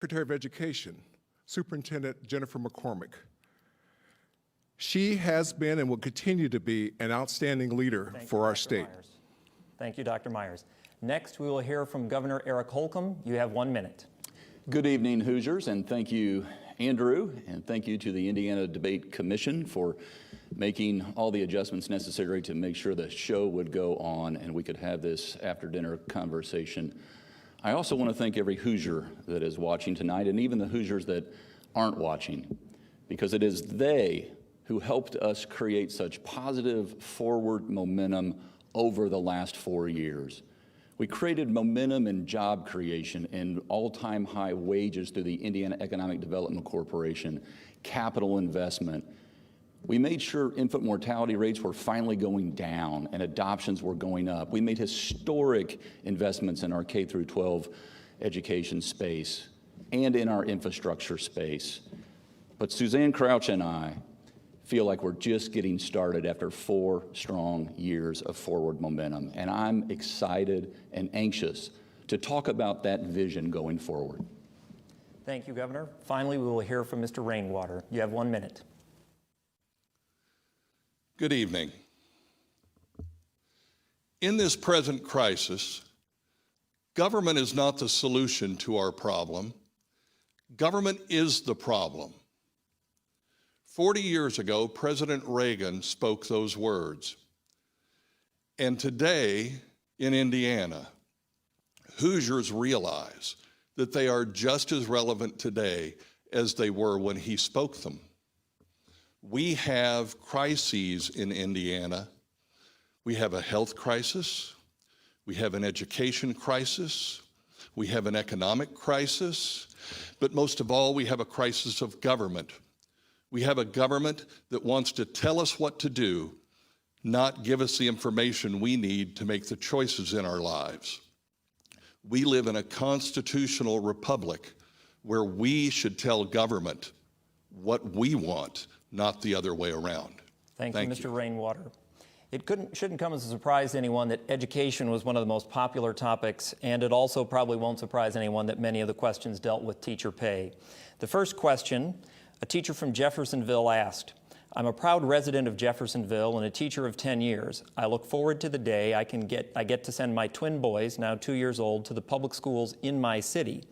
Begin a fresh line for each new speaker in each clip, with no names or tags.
Secretary of Education, Superintendent Jennifer McCormick. She has been and will continue to be an outstanding leader for our state.
Thank you, Dr. Myers. Next, we will hear from Governor Eric Holcomb. You have 1 minute.
Good evening, Hoosiers, and thank you, Andrew, and thank you to the Indiana Debate Commission for making all the adjustments necessary to make sure the show would go on and we could have this after-dinner conversation. I also want to thank every Hoosier that is watching tonight, and even the Hoosiers that aren't watching, because it is they who helped us create such positive forward momentum over the last 4 years. We created momentum and job creation and all-time high wages through the Indiana Economic Development Corporation, capital investment. We made sure infant mortality rates were finally going down and adoptions were going up. We made historic investments in our K through 12 education space and in our infrastructure space. But Suzanne Crouch and I feel like we're just getting started after 4 strong years of forward momentum. And I'm excited and anxious to talk about that vision going forward.
Thank you, Governor. Finally, we will hear from Mr. Rainwater. You have 1 minute.
Good evening. In this present crisis, government is not the solution to our problem. Government is the problem. 40 years ago, President Reagan spoke those words. And today in Indiana, Hoosiers realize that they are just as relevant today as they were when he spoke them. We have crises in Indiana. We have a health crisis. We have an education crisis. We have an economic crisis. But most of all, we have a crisis of government. We have a government that wants to tell us what to do, not give us the information we need to make the choices in our lives. We live in a constitutional republic where we should tell government what we want, not the other way around.
Thank you, Mr. Rainwater. It shouldn't come as a surprise to anyone that education was one of the most popular topics, and it also probably won't surprise anyone that many of the questions dealt with teacher pay. The first question, a teacher from Jeffersonville asked, "I'm a proud resident of Jeffersonville and a teacher of 10 years. I look forward to the day I get to send my twin boys, now 2 years old, to the public schools in my city.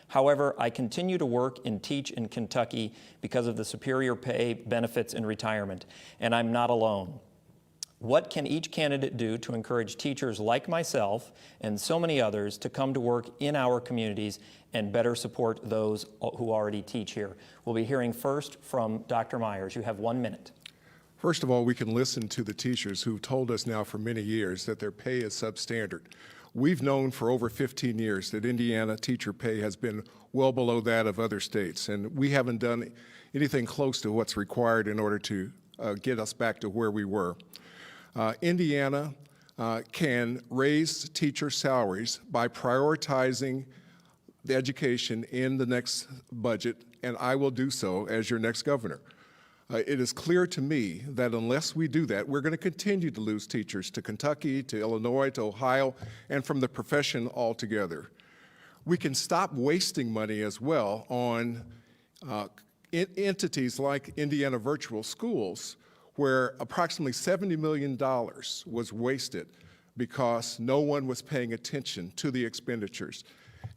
However, I continue to work and teach in Kentucky because of the superior pay, benefits, and retirement, and I'm not alone. What can each candidate do to encourage teachers like myself and so many others to come to work in our communities and better support those who already teach here?" We'll be hearing first from Dr. Myers. You have 1 minute.
First of all, we can listen to the teachers who've told us now for many years that their pay is substandard. We've known for over 15 years that Indiana teacher pay has been well below that of other states, and we haven't done anything close to what's required in order to get us back to where we were. Indiana can raise teacher salaries by prioritizing the education in the next budget, and I will do so as your next governor. It is clear to me that unless we do that, we're going to continue to lose teachers to Kentucky, to Illinois, to Ohio, and from the profession altogether. We can stop wasting money as well on entities like Indiana Virtual Schools, where approximately $70 million was wasted because no one was paying attention to the expenditures.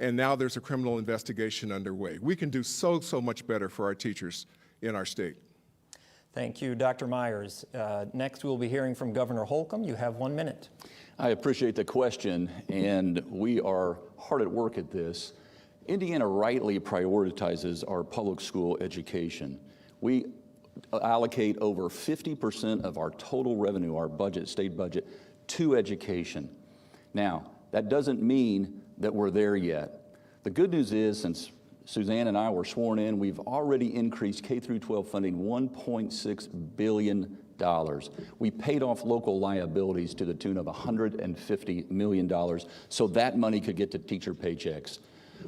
And now there's a criminal investigation underway. We can do so much better for our teachers in our state.
Thank you, Dr. Myers. Next, we'll be hearing from Governor Holcomb. You have 1 minute.
I appreciate the question, and we are hard at work at this. Indiana rightly prioritizes our public school education. We allocate over 50% of our total revenue, our budget, state budget, to education. Now, that doesn't mean that we're there yet. The good news is, since Suzanne and I were sworn in, we've already increased K through 12 funding $1.6 billion. We paid off local liabilities to the tune of $150 million so that money could get to teacher paychecks.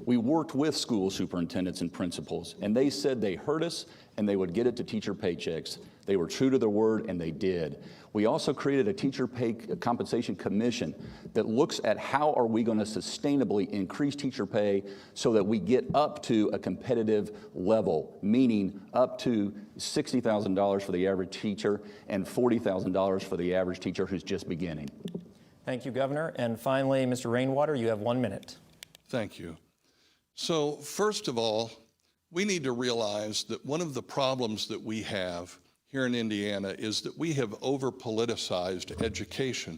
We worked with school superintendents and principals, and they said they heard us and they would get it to teacher paychecks. They were true to their word, and they did. We also created a teacher pay compensation commission that looks at how are we going to sustainably increase teacher pay so that we get up to a competitive level, meaning up to $60,000 for the average teacher and $40,000 for the average teacher who's just beginning.
Thank you, Governor. And finally, Mr. Rainwater, you have 1 minute.
Thank you. So first of all, we need to realize that one of the problems that we have here in Indiana is that we have over-politicized education,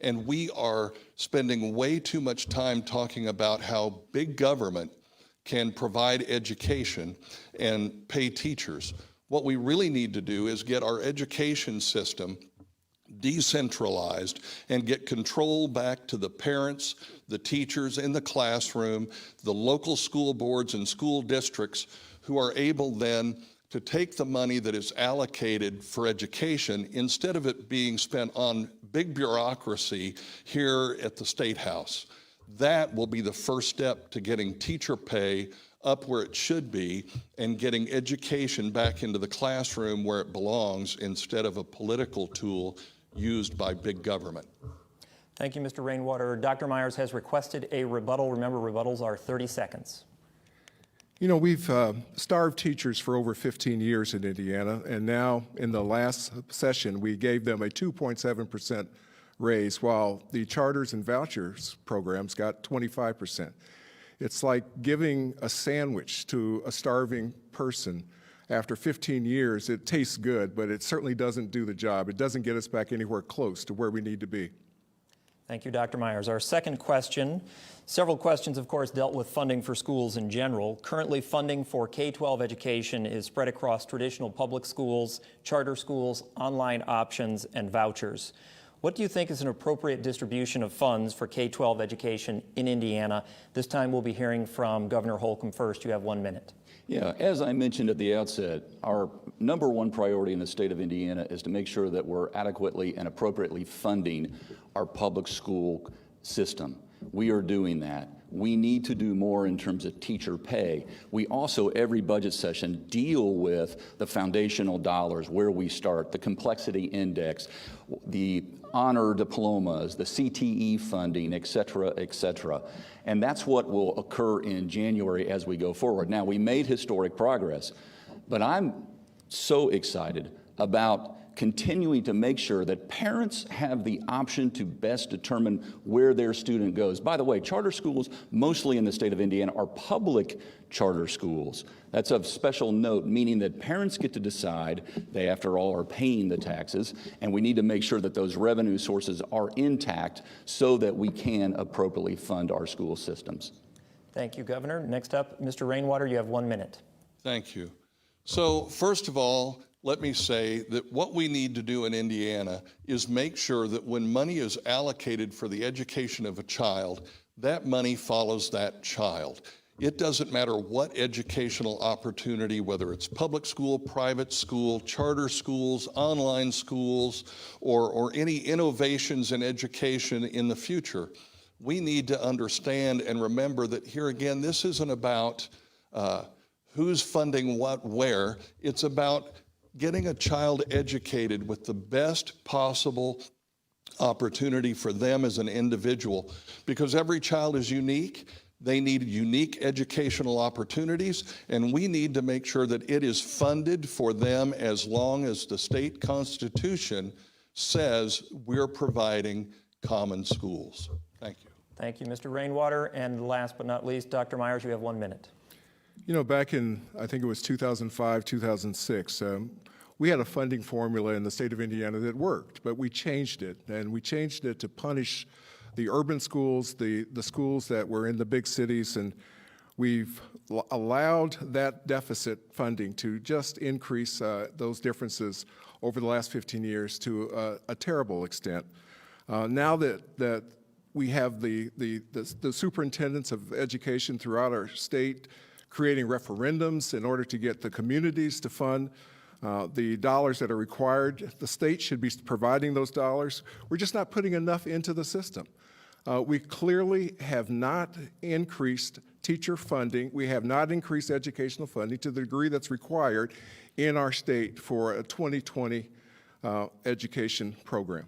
and we are spending way too much time talking about how big government can provide education and pay teachers. What we really need to do is get our education system decentralized and get control back to the parents, the teachers in the classroom, the local school boards and school districts who are able then to take the money that is allocated for education instead of it being spent on big bureaucracy here at the State House. That will be the first step to getting teacher pay up where it should be and getting education back into the classroom where it belongs instead of a political tool used by big government.
Thank you, Mr. Rainwater. Dr. Myers has requested a rebuttal. Remember, rebuttals are 30 seconds.
You know, we've starved teachers for over 15 years in Indiana, and now in the last session, we gave them a 2.7% raise, while the charters and vouchers programs got 25%. It's like giving a sandwich to a starving person. After 15 years, it tastes good, but it certainly doesn't do the job. It doesn't get us back anywhere close to where we need to be.
Thank you, Dr. Myers. Our second question, several questions, of course, dealt with funding for schools in general. Currently, funding for K-12 education is spread across traditional public schools, charter schools, online options, and vouchers. What do you think is an appropriate distribution of funds for K-12 education in Indiana? This time we'll be hearing from Governor Holcomb first. You have 1 minute.
Yeah, as I mentioned at the outset, our number one priority in the state of Indiana is to make sure that we're adequately and appropriately funding our public school system. We are doing that. We need to do more in terms of teacher pay. We also, every budget session, deal with the foundational dollars, where we start, the complexity index, the honor diplomas, the CTE funding, et cetera, et cetera. And that's what will occur in January as we go forward. Now, we made historic progress, but I'm so excited about continuing to make sure that parents have the option to best determine where their student goes. By the way, charter schools, mostly in the state of Indiana, are public charter schools. That's of special note, meaning that parents get to decide. They, after all, are paying the taxes, and we need to make sure that those revenue sources are intact so that we can appropriately fund our school systems.
Thank you, Governor. Next up, Mr. Rainwater, you have 1 minute.
Thank you. So first of all, let me say that what we need to do in Indiana is make sure that when money is allocated for the education of a child, that money follows that child. It doesn't matter what educational opportunity, whether it's public school, private school, charter schools, online schools, or any innovations in education in the future. We need to understand and remember that here again, this isn't about who's funding what where. It's about getting a child educated with the best possible opportunity for them as an individual, because every child is unique. They need unique educational opportunities, and we need to make sure that it is funded for them as long as the state constitution says we're providing common schools. Thank you.
Thank you, Mr. Rainwater. And last but not least, Dr. Myers, you have 1 minute.
You know, back in, I think it was 2005, 2006, we had a funding formula in the state of Indiana that worked, but we changed it, and we changed it to punish the urban schools, the schools that were in the big cities, and we've allowed that deficit funding to just increase those differences over the last 15 years to a terrible extent. Now that we have the superintendents of education throughout our state creating referendums in order to get the communities to fund the dollars that are required. The state should be providing those dollars. We're just not putting enough into the system. We clearly have not increased teacher funding. We have not increased educational funding to the degree that's required in our state for a 2020 education program.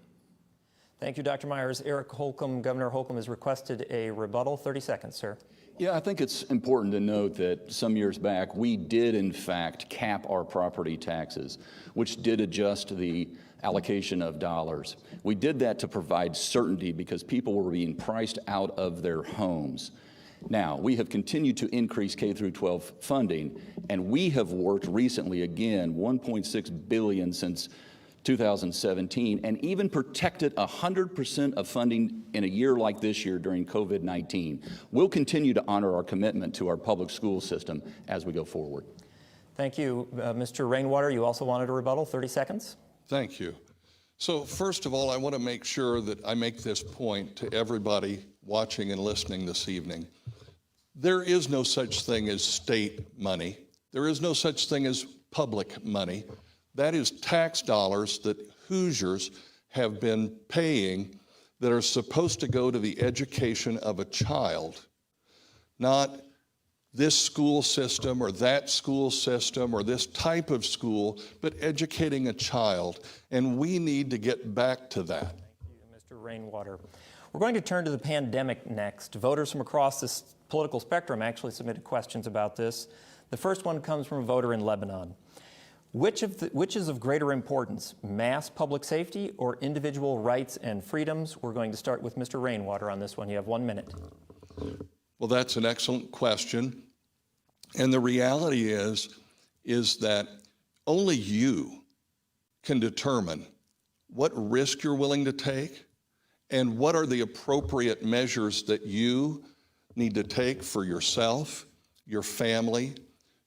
Thank you, Dr. Myers. Eric Holcomb, Governor Holcomb has requested a rebuttal. 30 seconds, sir.
Yeah, I think it's important to note that some years back, we did in fact cap our property taxes, which did adjust the allocation of dollars. We did that to provide certainty because people were being priced out of their homes. Now, we have continued to increase K through 12 funding, and we have worked recently, again, $1.6 billion since 2017, and even protected 100% of funding in a year like this year during COVID-19. We'll continue to honor our commitment to our public school system as we go forward.
Thank you. Mr. Rainwater, you also wanted a rebuttal. 30 seconds.
Thank you. So first of all, I want to make sure that I make this point to everybody watching and listening this evening. There is no such thing as state money. There is no such thing as public money. That is tax dollars that Hoosiers have been paying that are supposed to go to the education of a child, not this school system or that school system or this type of school, but educating a child. And we need to get back to that.
Thank you, Mr. Rainwater. We're going to turn to the pandemic next. Voters from across this political spectrum actually submitted questions about this. The first one comes from a voter in Lebanon. Which is of greater importance, mass public safety or individual rights and freedoms? We're going to start with Mr. Rainwater on this one. You have 1 minute.
Well, that's an excellent question. And the reality is that only you can determine what risk you're willing to take and what are the appropriate measures that you need to take for yourself, your family,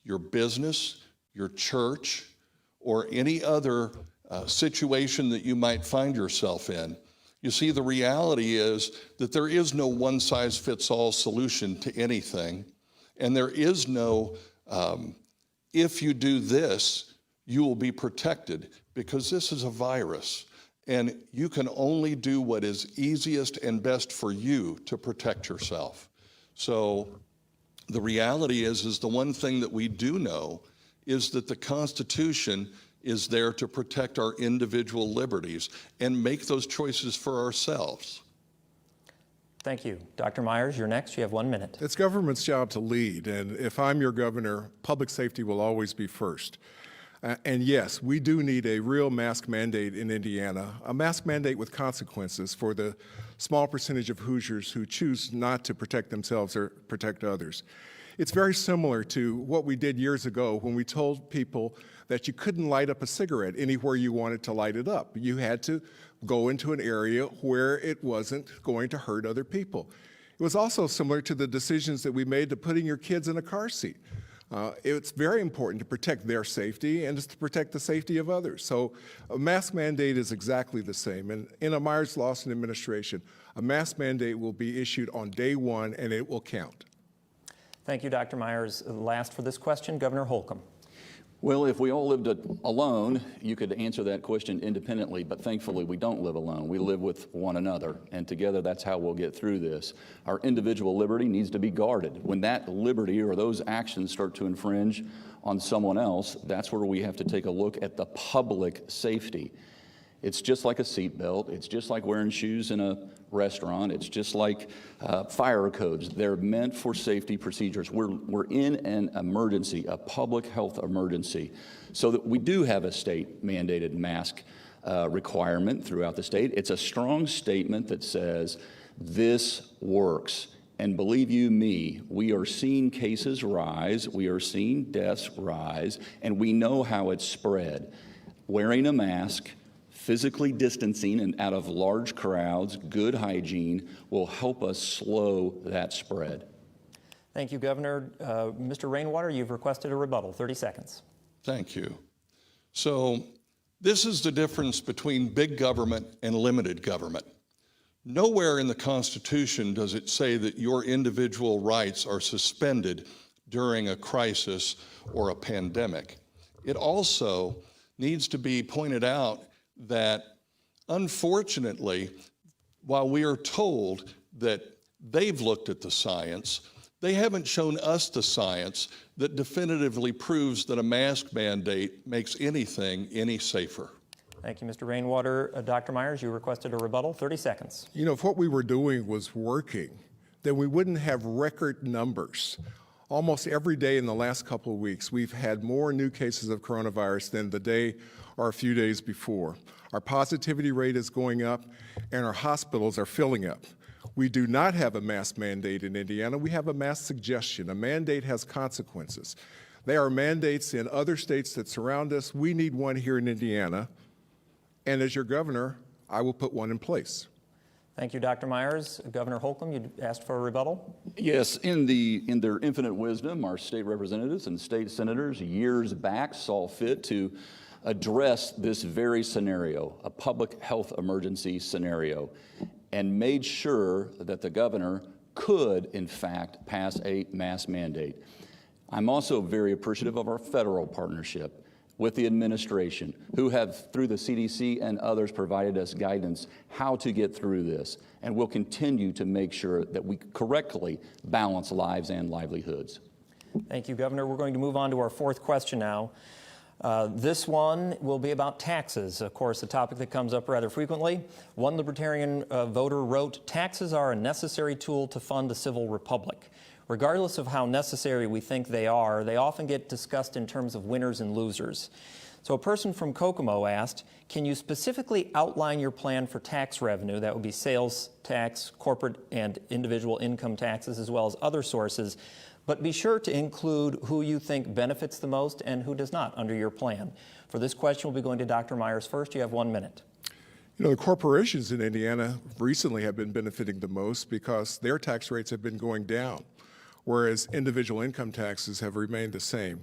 your business, your church, or any other situation that you might find yourself in. You see, the reality is that there is no one-size-fits-all solution to anything, and there is no, if you do this, you will be protected, because this is a virus, and you can only do what is easiest and best for you to protect yourself. So the reality is the one thing that we do know is that the Constitution is there to protect our individual liberties and make those choices for ourselves.
Thank you. Dr. Myers, you're next. You have 1 minute.
It's government's job to lead, and if I'm your governor, public safety will always be first. And yes, we do need a real mask mandate in Indiana, a mask mandate with consequences for the small percentage of Hoosiers who choose not to protect themselves or protect others. It's very similar to what we did years ago when we told people that you couldn't light up a cigarette anywhere you wanted to light it up. You had to go into an area where it wasn't going to hurt other people. It was also similar to the decisions that we made to putting your kids in a car seat. It's very important to protect their safety and to protect the safety of others. So a mask mandate is exactly the same. And in a Myers-Lawson administration, a mask mandate will be issued on day one and it will count.
Thank you, Dr. Myers. Last for this question, Governor Holcomb.
Well, if we all lived alone, you could answer that question independently, but thankfully we don't live alone. We live with one another, and together that's how we'll get through this. Our individual liberty needs to be guarded. When that liberty or those actions start to infringe on someone else, that's where we have to take a look at the public safety. It's just like a seatbelt. It's just like wearing shoes in a restaurant. It's just like fire codes. They're meant for safety procedures. We're in an emergency, a public health emergency, so that we do have a state mandated mask requirement throughout the state. It's a strong statement that says this works. And believe you me, we are seeing cases rise, we are seeing deaths rise, and we know how it's spread. Wearing a mask, physically distancing and out of large crowds, good hygiene will help us slow that spread.
Thank you, Governor. Mr. Rainwater, you've requested a rebuttal. 30 seconds.
Thank you. So this is the difference between big government and limited government. Nowhere in the Constitution does it say that your individual rights are suspended during a crisis or a pandemic. It also needs to be pointed out that, unfortunately, while we are told that they've looked at the science, They haven't shown us the science that definitively proves that a mask mandate makes anything any safer.
Thank you, Mr. Rainwater. Dr. Myers, you requested a rebuttal. 30 seconds.
You know, if what we were doing was working, then we wouldn't have record numbers. Almost every day in the last couple of weeks, we've had more new cases of coronavirus than the day or a few days before. Our positivity rate is going up, and our hospitals are filling up. We do not have a mask mandate in Indiana. We have a mask suggestion. A mandate has consequences. There are mandates in other states that surround us. We need one here in Indiana. And as your governor, I will put one in place.
Thank you, Dr. Myers. Governor Holcomb, you asked for a rebuttal.
Yes, in their infinite wisdom, our state representatives and state senators years back saw fit to address this very scenario, a public health emergency scenario, and made sure that the governor could, in fact, pass a mask mandate. I'm also very appreciative of our federal partnership with the administration, who have, through the CDC and others, provided us guidance how to get through this, and will continue to make sure that we correctly balance lives and livelihoods.
Thank you, Governor. We're going to move on to our fourth question now. This one will be about taxes, of course, a topic that comes up rather frequently. One Libertarian voter wrote, "Taxes are a necessary tool to fund a civil republic. Regardless of how necessary we think they are, they often get discussed in terms of winners and losers." So a person from Kokomo asked, "Can you specifically outline your plan for tax revenue?" That would be sales tax, corporate and individual income taxes, as well as other sources. But be sure to include who you think benefits the most and who does not under your plan. For this question, we'll be going to Dr. Myers first. You have 1 minute.
You know, the corporations in Indiana recently have been benefiting the most because their tax rates have been going down, whereas individual income taxes have remained the same.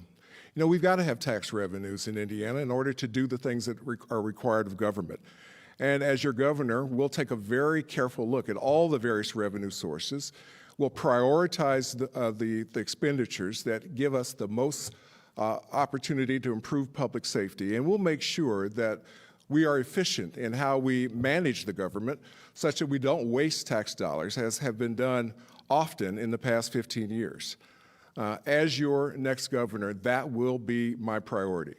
You know, we've got to have tax revenues in Indiana in order to do the things that are required of government. And as your governor, we'll take a very careful look at all the various revenue sources. We'll prioritize the expenditures that give us the most opportunity to improve public safety. And we'll make sure that we are efficient in how we manage the government such that we don't waste tax dollars, as have been done often in the past 15 years. As your next governor, that will be my priority.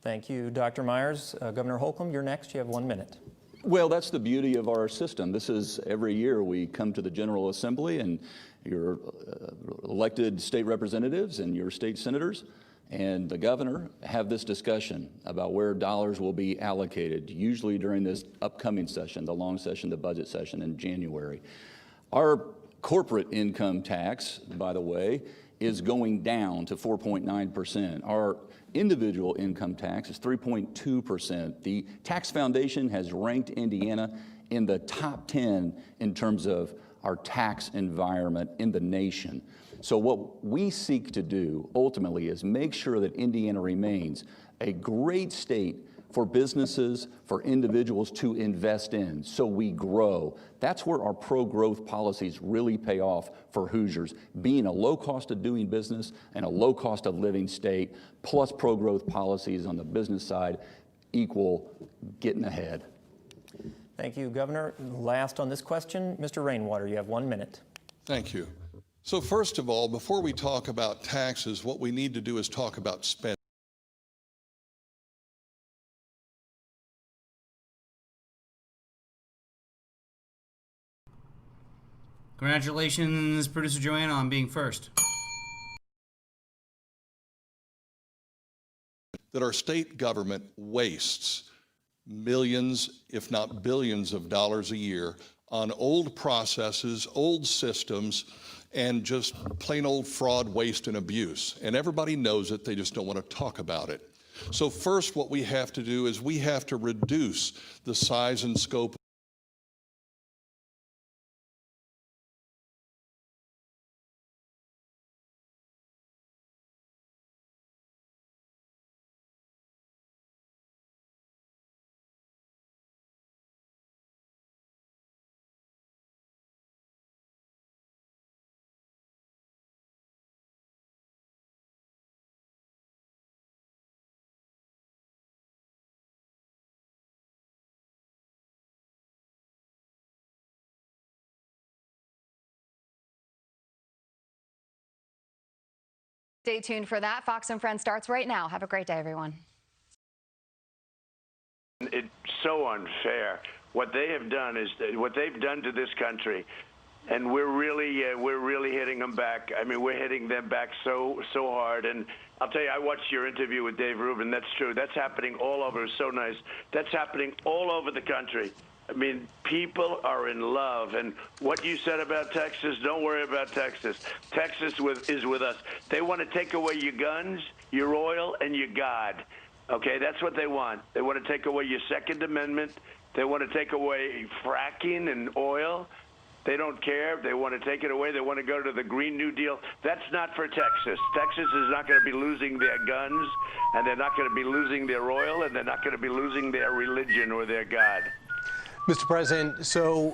Thank you, Dr. Myers. Governor Holcomb, you're next. You have 1 minute.
Well, that's the beauty of our system. This is every year we come to the General Assembly and your elected state representatives and your state senators and the governor have this discussion about where dollars will be allocated, usually during this upcoming session, the long session, the budget session in January. Our corporate income tax, by the way, is going down to 4.9%. Our individual income tax is 3.2%. The Tax Foundation has ranked Indiana in the top 10 in terms of our tax environment in the nation. So what we seek to do ultimately is make sure that Indiana remains a great state for businesses, for individuals to invest in, so we grow. That's where our pro-growth policies really pay off for Hoosiers, being a low cost of doing business and a low cost of living state, plus pro-growth policies on the business side equal getting ahead.
Thank you, Governor. Last on this question, Mr. Rainwater, you have 1 minute.
Thank you. So first of all, before we talk about taxes, what we need to do is talk about spending.
Congratulations, Producer Joanna, on being first.
That our state government wastes millions, if not billions of dollars a year on old processes, old systems, and just plain old fraud, waste, and abuse. And everybody knows it, they just don't want to talk about it. So first, what we have to do is we have to reduce the size and scope
Stay tuned for that. Fox and Friends starts right now. Have a great day, everyone.
It's so unfair. What they have done is what they've done to this country, and we're really hitting them back. I mean, we're hitting them back so hard. And I'll tell you, I watched your interview with Dave Rubin. That's true. That's happening all over. It's so nice. That's happening all over the country. I mean, people are in love. And what you said about Texas, don't worry about Texas. Texas is with us. They want to take away your guns, your oil, and your God. Okay, that's what they want. They want to take away your Second Amendment. They want to take away fracking and oil. They don't care. They want to take it away. They want to go to the Green New Deal. That's not for Texas. Texas is not going to be losing their guns, and they're not going to be losing their oil, and they're not going to be losing their religion or their God.
Mr. President, so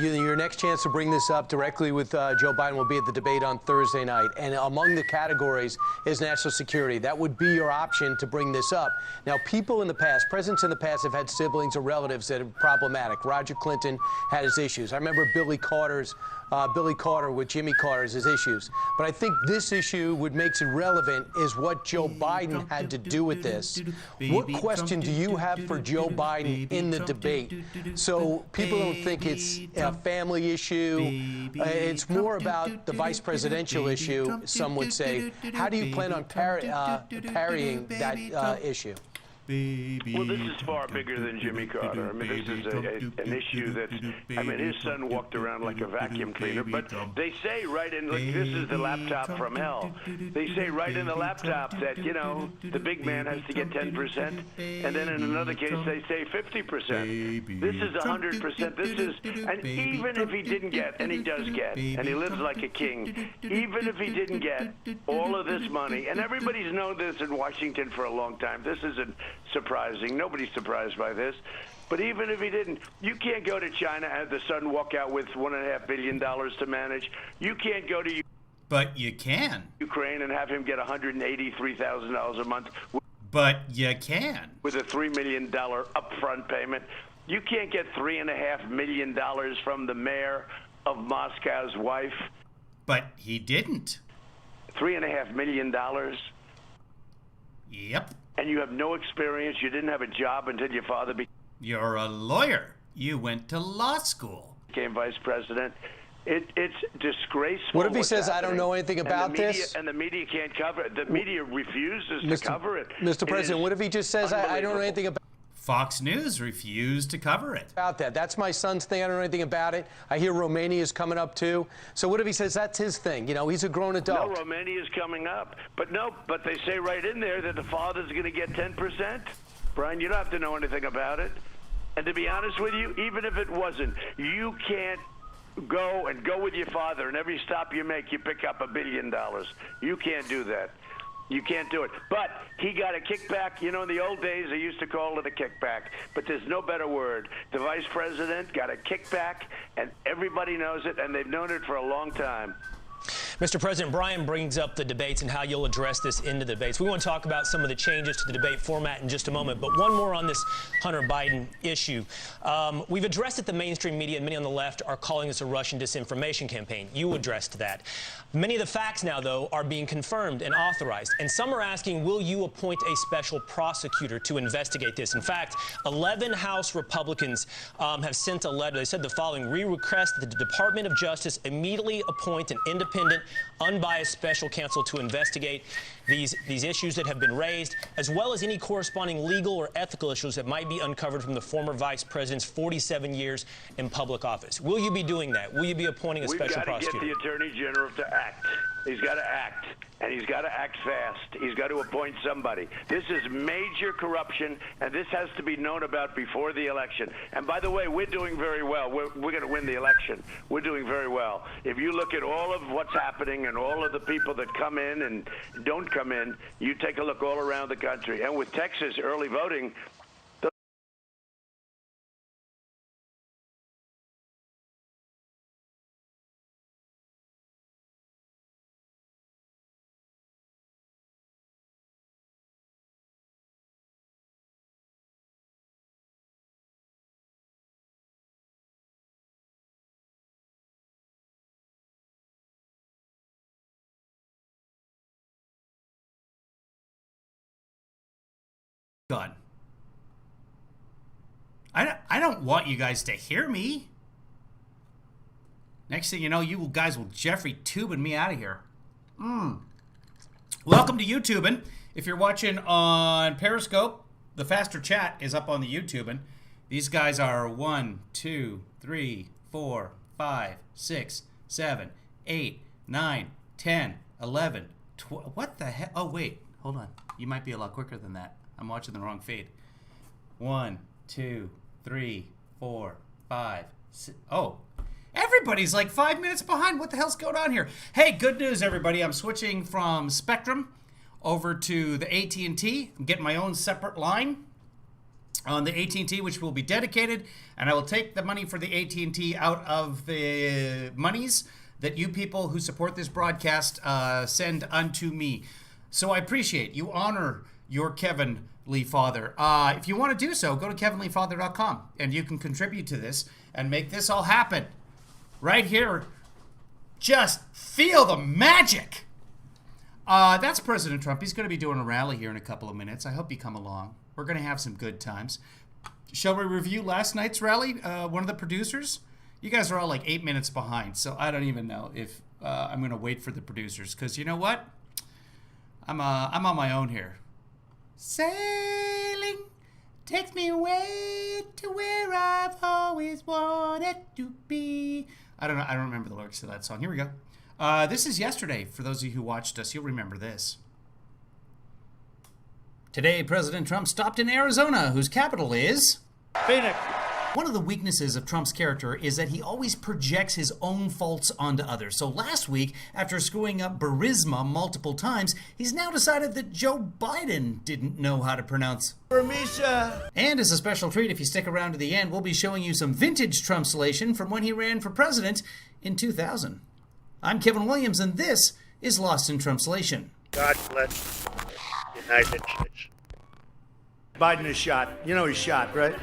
your next chance to bring this up directly with Joe Biden will be at the debate on Thursday night. And among the categories is national security. That would be your option to bring this up. Now, people in the past, presidents in the past have had siblings or relatives that are problematic. Roger Clinton had his issues. I remember Billy Carter with Jimmy Carter's his issues. But I think this issue, what makes it relevant, is what Joe Biden had to do with this. What question do you have for Joe Biden in the debate? So people don't think it's a family issue. It's more about the vice presidential issue, some would say. How do you plan on parrying that issue?
Well, this is far bigger than Jimmy Carter. I mean, this is an issue that's, I mean, his son walked around like a vacuum cleaner, but they say right in, look, this is the laptop from hell. They say right in the laptop that, you know, the big man has to get 10%, and then in another case they say 50%. This is 100%. This is, and even if he didn't get, and he does get, and he lives like a king, even if he didn't get all of this money, and everybody's known this in Washington for a long time, this isn't surprising. Nobody's surprised by this. But even if he didn't, you can't go to China and have the son walk out with $1.5 billion to manage. You can't go to
But you can.
Ukraine and have him get $183,000 a month.
But you can.
With a $3 million upfront payment. You can't get $3.5 million from the mayor of Moscow's wife.
But he didn't.
$3.5 million.
Yep.
And you have no experience. You didn't have a job until your father
You're a lawyer. You went to law school.
became vice president. It's disgraceful.
What if he says, I don't know anything about this?
And the media can't cover it. The media refuses to cover it.
Mr. President, what if he just says, I don't know anything about
Fox News refused to cover it.
that? That's my son's thing. I don't know anything about it. I hear Romania is coming up, too. So what if he says that's his thing? You know, he's a grown adult.
No, Romania is coming up. But they say right in there that the father's going to get 10%. Brian, you don't have to know anything about it. And to be honest with you, even if it wasn't, you can't go with your father, and every stop you make, you pick up $1 billion. You can't do that. You can't do it. But he got a kickback. You know, in the old days, they used to call it a kickback. But there's no better word. The vice president got a kickback, and everybody knows it, and they've known it for a long time.
Mr. President, Brian brings up the debates and how you'll address this in the debates. We want to talk about some of the changes to the debate format in just a moment, but one more on this Hunter Biden issue. We've addressed it. The mainstream media and many on the left are calling this a Russian disinformation campaign. You addressed that. Many of the facts now, though, are being confirmed and authorized, and some are asking, will you appoint a special prosecutor to investigate this? In fact, 11 House Republicans have sent a letter. They said the following: we request that the Department of Justice immediately appoint an independent, unbiased special counsel to investigate these issues that have been raised, as well as any corresponding legal or ethical issues that might be uncovered from the former vice president's 47 years in public office. Will you be doing that? Will you be appointing a special prosecutor?
We've got to get the Attorney General to act. He's got to act, and he's got to act fast. He's got to appoint somebody. This is major corruption, and this has to be known about before the election. And by the way, we're doing very well. We're going to win the election. We're doing very well. If you look at all of what's happening and all of the people that come in and don't come in, you take a look all around the country. And with Texas early voting,
gun. I don't want you guys to hear me. Next thing you know, you guys will Jeffrey Tubin me out of here. Welcome to YouTubing. If you're watching on Periscope, the faster chat is up on the YouTubing. These guys are 1, 2, 3, 4, 5, 6, 7, 8, 9, 10, 11, 12. What the hell? Oh, wait. Hold on. You might be a lot quicker than that. I'm watching the wrong feed. 1, 2, 3, 4, 5, 6. Oh, everybody's like 5 minutes behind. What the hell's going on here? Hey, good news, everybody. I'm switching from Spectrum over to the AT&T. I'm getting my own separate line on the AT&T, which will be dedicated, and I will take the money for the AT&T out of the monies that you people who support this broadcast send unto me. So I appreciate you honor your Kevin Lee Father. If you want to do so, go to kevinleefather.com and you can contribute to this and make this all happen. Right here, just feel the magic. That's President Trump. He's going to be doing a rally here in a couple of minutes. I hope you come along. We're going to have some good times. Shall we review last night's rally? One of the producers? You guys are all like 8 minutes behind, so I don't even know if I'm going to wait for the producers, because you know what? I'm on my own here. Sailing takes me away to where I've always wanted to be. I don't know. I don't remember the lyrics to that song. Here we go. This is yesterday. For those of you who watched us, you'll remember this. Today, President Trump stopped in Arizona, whose capital is
Phoenix.
One of the weaknesses of Trump's character is that he always projects his own faults onto others. So last week, after screwing up Burisma multiple times, he's now decided that Joe Biden didn't know how to pronounce Burmisha. And as a special treat, if you stick around to the end, we'll be showing you some vintage Trumpsolation from when he ran for president in 2000. I'm Kevin Williams, and this is Lost in Trumpsolation.
God bless the United States.
Biden is shot. You know he's shot, right?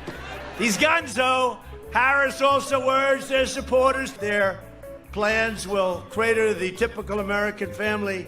He's gonzo. Harris also urged their supporters. Their plans will crater the typical American family.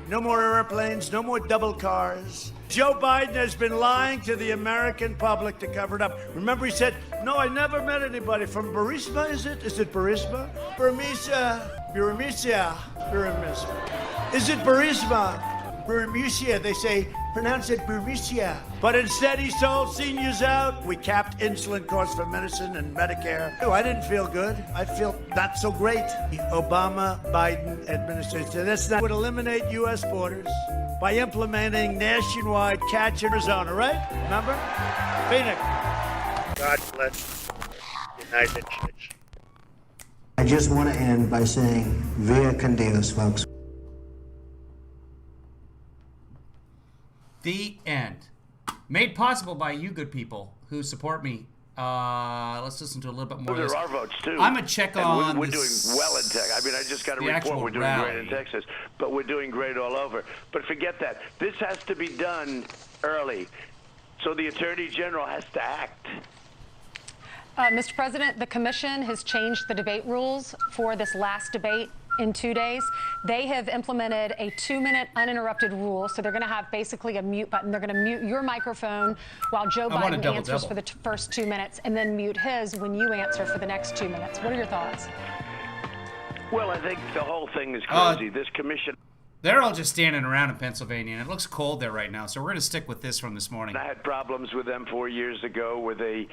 No more airplanes, no more double cars. Joe Biden has been lying to the American public to cover it up. Remember, he said, no, I never met anybody from Burisma, is it? Is it Burisma? Burmisha. Burmisha. Burmisha. Is it Burisma? Burmisha. They say, pronounce it Burmisha. But instead, he sold seniors out. We capped insulin costs for medicine and Medicare. Oh, I didn't feel good. I feel not so great. The Obama-Biden administration. That's not would eliminate U.S. borders by implementing nationwide catch in Arizona, right? Remember? Phoenix.
God bless the United States.
I just want to end by saying, via con Dios, folks.
The end. Made possible by you good people who support me. Let's listen to a little bit more of this.
Those are our votes, too.
I'm going to check on
We're doing well in Texas. I mean, I just got a report we're doing great in Texas, but we're doing great all over. But forget that. This has to be done early. So the Attorney General has to act.
Mr. President, the commission has changed the debate rules for this last debate in 2 days. They have implemented a 2-minute uninterrupted rule. So they're going to have basically a mute button. They're going to mute your microphone while Joe Biden answers for the first 2 minutes, and then mute his when you answer for the next 2 minutes. What are your thoughts?
Well, I think the whole thing is crazy. This commission...
They're all just standing around in Pennsylvania, and it looks cold there right now. So we're going to stick with this from this morning.
I had problems with them 4 years ago where they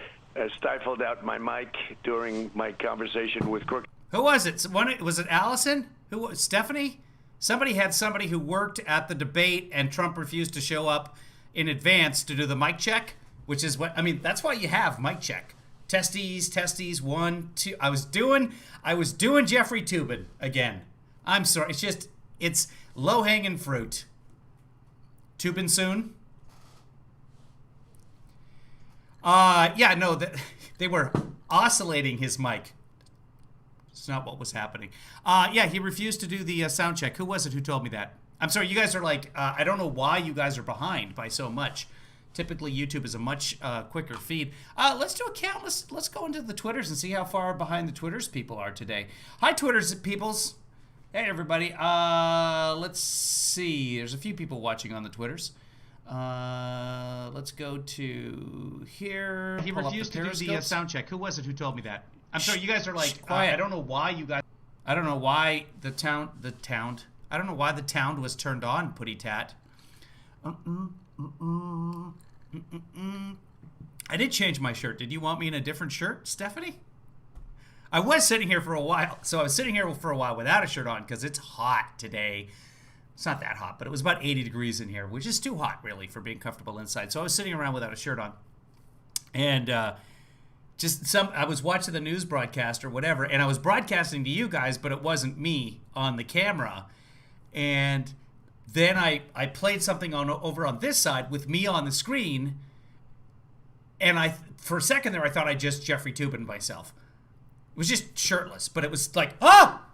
stifled out my mic during my conversation with Crook.
Who was it? Was it Allison? Who was Stephanie? Somebody had somebody who worked at the debate, and Trump refused to show up in advance to do the mic check, which is what I mean. That's why you have mic check. Testes, 1, 2. I was doing Jeffrey Tubin again. I'm sorry. It's low hanging fruit. Tubin soon. They were oscillating his mic. It's not what was happening. He refused to do the sound check. Who was it who told me that? I'm sorry, you guys are like, I don't know why you guys are behind by so much. Typically, YouTube is a much quicker feed. Let's do a count. Let's go into the Twitters and see how far behind the Twitters people are today. Hi, Twitters peoples. Hey, everybody. Let's see. There's a few people watching on the Twitters. Let's go to here.
He
pull up
refused to do the
periscopes.
sound check. Who was it who told me that? I'm sorry, you guys are like,
quiet.
I don't know why you guys.
I don't know why the town. I don't know why the town was turned on, Putty Tat. I did change my shirt. Did you want me in a different shirt, Stephanie? I was sitting here for a while. So I was sitting here for a while without a shirt on because it's hot today. It's not that hot, but it was about 80 degrees in here, which is too hot, really, for being comfortable inside. So I was sitting around without a shirt on. And I was watching the news broadcast or whatever, and I was broadcasting to you guys, but it wasn't me on the camera. And then I played something over on this side with me on the screen, and for a second there, I thought I just Jeffrey Toobin myself. It was just shirtless, but it was like, ah!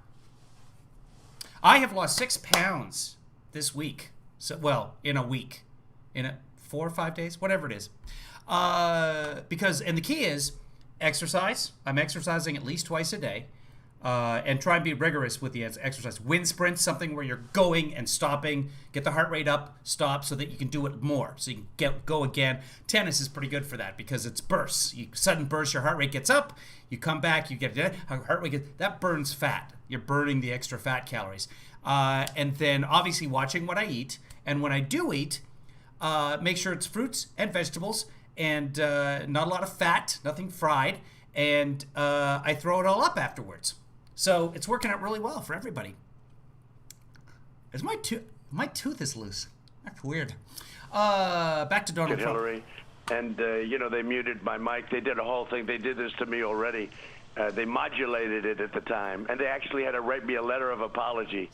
I have lost 6 pounds this week. So, well, in a week. In 4 or 5 days, whatever it is. And the key is exercise. I'm exercising at least twice a day. And try and be rigorous with the exercise. Wind sprints, something where you're going and stopping, get the heart rate up, stop, so that you can do it more, so you can go again. Tennis is pretty good for that because it's bursts. Sudden bursts, your heart rate gets up, you come back, you get heart rate that burns fat. You're burning the extra fat calories. And then obviously watching what I eat, and when I do eat, make sure it's fruits and vegetables and not a lot of fat, nothing fried, and I throw it all up afterwards. So it's working out really well for everybody. My tooth is loose. That's weird. Back to Donald Trump.
Hillary, and they muted my mic. They did a whole thing. They did this to me already. They modulated it at the time, and they actually had to write me a letter of apology,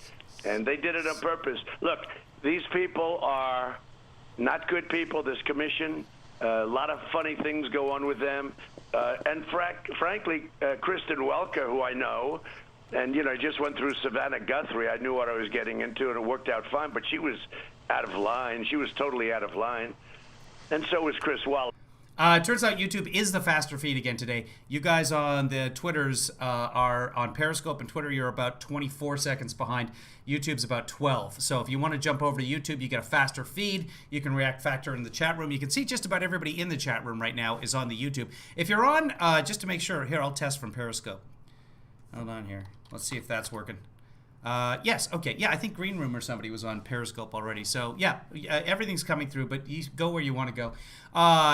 and they did it on purpose. Look, these people are not good people. This commission, a lot of funny things go on with them. And frankly, Kristen Welker, who I know, and, I just went through Savannah Guthrie. I knew what I was getting into, and it worked out fine. But she was out of line. She was totally out of line. And so was Chris Wallace.
It turns out YouTube is the faster feed again today. You guys on the Twitters are on Periscope and Twitter. You're about 24 seconds behind. YouTube's about 12. So if you want to jump over to YouTube, you get a faster feed. You can react factor in the chat room. You can see just about everybody in the chat room right now is on the YouTube. If you're on, just to make sure, here, I'll test from Periscope. Hold on here. Let's see if that's working. Yes, okay. Yeah, I think Green Room or somebody was on Periscope already. So, yeah, everything's coming through, but you go where you want to go.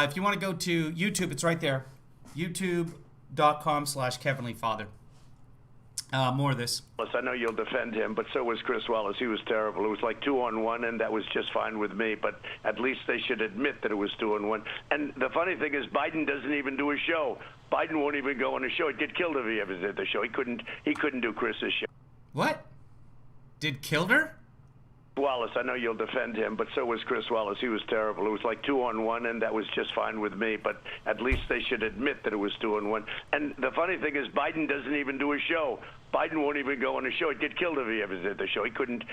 If you want to go to YouTube, it's right there. YouTube.com/KevinLeeFather. More of this.
I know you'll defend him, but so was Chris Wallace. He was terrible. It was like 2-on-1, and that was just fine with me. But at least they should admit that it was 2-on-1. And the funny thing is, Biden doesn't even do a show. Biden won't even go on a show. He'd get killed if he ever did the show. He couldn't do Chris's show.
What? Did Kilder?
Wallace, I know you'll defend him, but so was Chris Wallace. He was terrible. It was like 2-on-1, and that was just fine with me. But at least they should admit that it was 2-on-1. And the funny thing is, Biden doesn't even do a show. Biden won't even go on a show. He'd get killed if he ever did the show. He couldn't.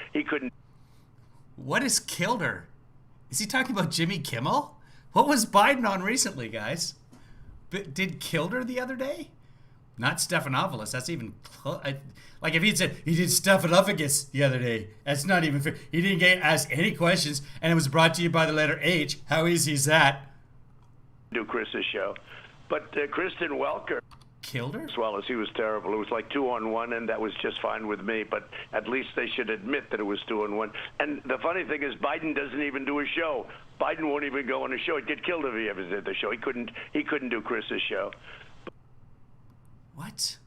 What is Kilder? Is he talking about Jimmy Kimmel? What was Biden on recently, guys? Did Kilder the other day? Not Stephanopoulos. That's even like if he'd said he did Stephanophagus the other day. That's not even fair. He didn't get asked any questions, and it was brought to you by the letter H. How easy is that?
Do Chris's show, but Kristen Welker.
Kilder?
As well as he was terrible. It was like 2-on-1, and that was just fine with me. But at least they should admit that it was 2-on-1. And the funny thing is, Biden doesn't even do a show. Biden won't even go on a show. He'd get killed if he ever did the show. He couldn't do Chris's show.
What?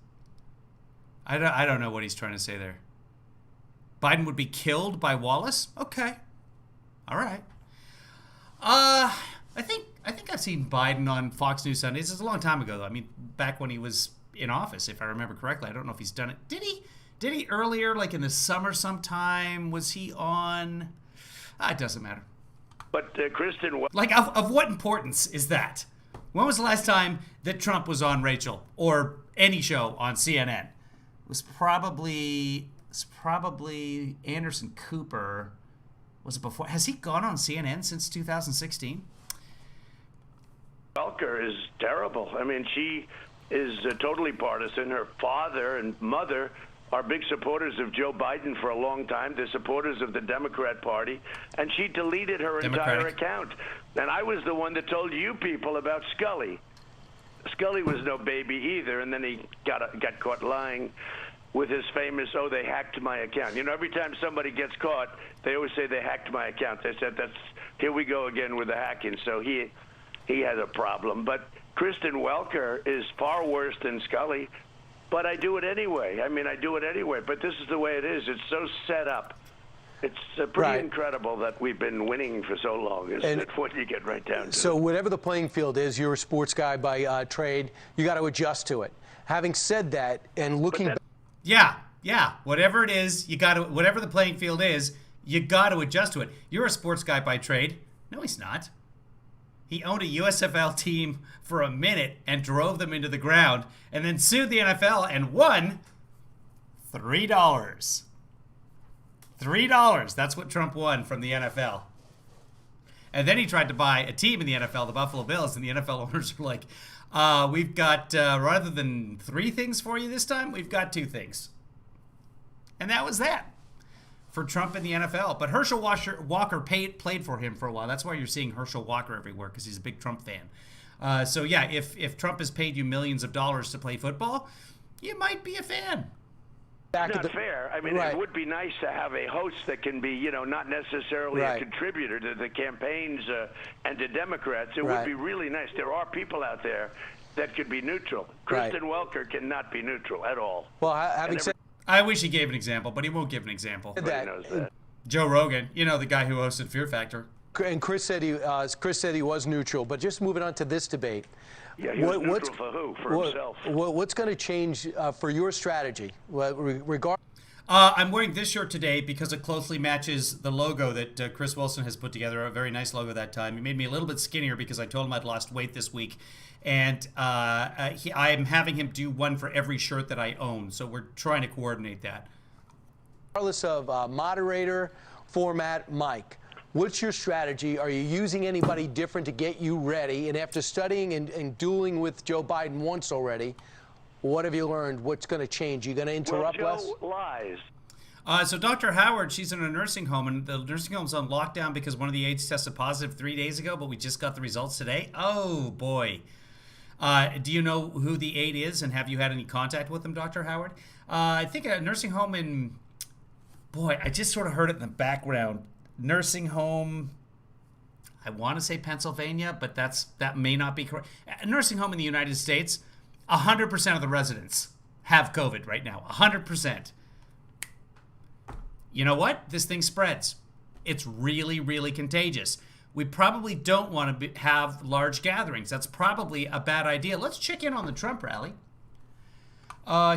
I don't know what he's trying to say there. Biden would be killed by Wallace? Okay. All right. I think I've seen Biden on Fox News Sundays. It's a long time ago, though. I mean, back when he was in office, if I remember correctly. I don't know if he's done it. Did he earlier, like in the summer sometime? Was he on? It doesn't matter.
But Kristen...
Like, of what importance is that? When was the last time that Trump was on Rachel or any show on CNN? It was probably Anderson Cooper. Was it before? Has he gone on CNN since 2016?
Welker is terrible. I mean, she is totally partisan. Her father and mother are big supporters of Joe Biden for a long time. They're supporters of the Democrat Party, and she deleted her entire account. And I was the one that told you people about Scully. Scully was no baby either, and then he got caught lying with his famous, "Oh, they hacked my account." You know, every time somebody gets caught, they always say they hacked my account. They said, here we go again with the hacking. So he has a problem. But Kristen Welker is far worse than Scully, but I do it anyway. I mean, I do it anyway, but this is the way it is. It's so set up. It's pretty incredible that we've been winning for so long, isn't it, when you get right down to it.
So whatever the playing field is, you're a sports guy by trade, you got to adjust to it. Having said that, and looking back.
Yeah. Whatever it is, you got to, whatever the playing field is, you got to adjust to it. You're a sports guy by trade. No, he's not. He owned a USFL team for a minute and drove them into the ground and then sued the NFL and won $3. $3. That's what Trump won from the NFL. And then he tried to buy a team in the NFL, the Buffalo Bills, and the NFL owners were like, we've got, rather than 3 things for you this time, we've got 2 things. And that was that for Trump in the NFL. But Herschel Walker played for him for a while. That's why you're seeing Herschel Walker everywhere, because he's a big Trump fan. So yeah, if Trump has paid you millions of dollars to play football, you might be a fan.
Not fair. I mean, it would be nice to have a host that can be, you know, not necessarily a contributor to the campaigns and to Democrats. It would be really nice. There are people out there that could be neutral. Kristen Welker cannot be neutral at all.
Well, having said,
I wish he gave an example, but he won't give an example.
Everybody knows that.
Joe Rogan, you know, the guy who hosted Fear Factor.
And Chris said he was neutral. But just moving on to this debate.
Yeah, he was neutral for who? For himself.
What's going to change for your strategy?
I'm wearing this shirt today because it closely matches the logo that Chris Wilson has put together, a very nice logo that time. He made me a little bit skinnier because I told him I'd lost weight this week. And I'm having him do one for every shirt that I own. So we're trying to coordinate that.
Regardless of moderator, format, mic, what's your strategy? Are you using anybody different to get you ready? And after studying and dueling with Joe Biden once already, what have you learned? What's going to change? You going to interrupt
Joe
less?
lies.
So Dr. Howard, she's in a nursing home, and the nursing home's on lockdown because one of the aides tested positive 3 days ago, but we just got the results today. Oh, boy. Do you know who the aide is, and have you had any contact with them, Dr. Howard? I think a nursing home in, boy, I just sort of heard it in the background. Nursing home, I want to say Pennsylvania, but that may not be correct. A nursing home in the United States, 100% of the residents have COVID right now, 100%. You know what? This thing spreads. It's really, really contagious. We probably don't want to have large gatherings. That's probably a bad idea. Let's check in on the Trump rally.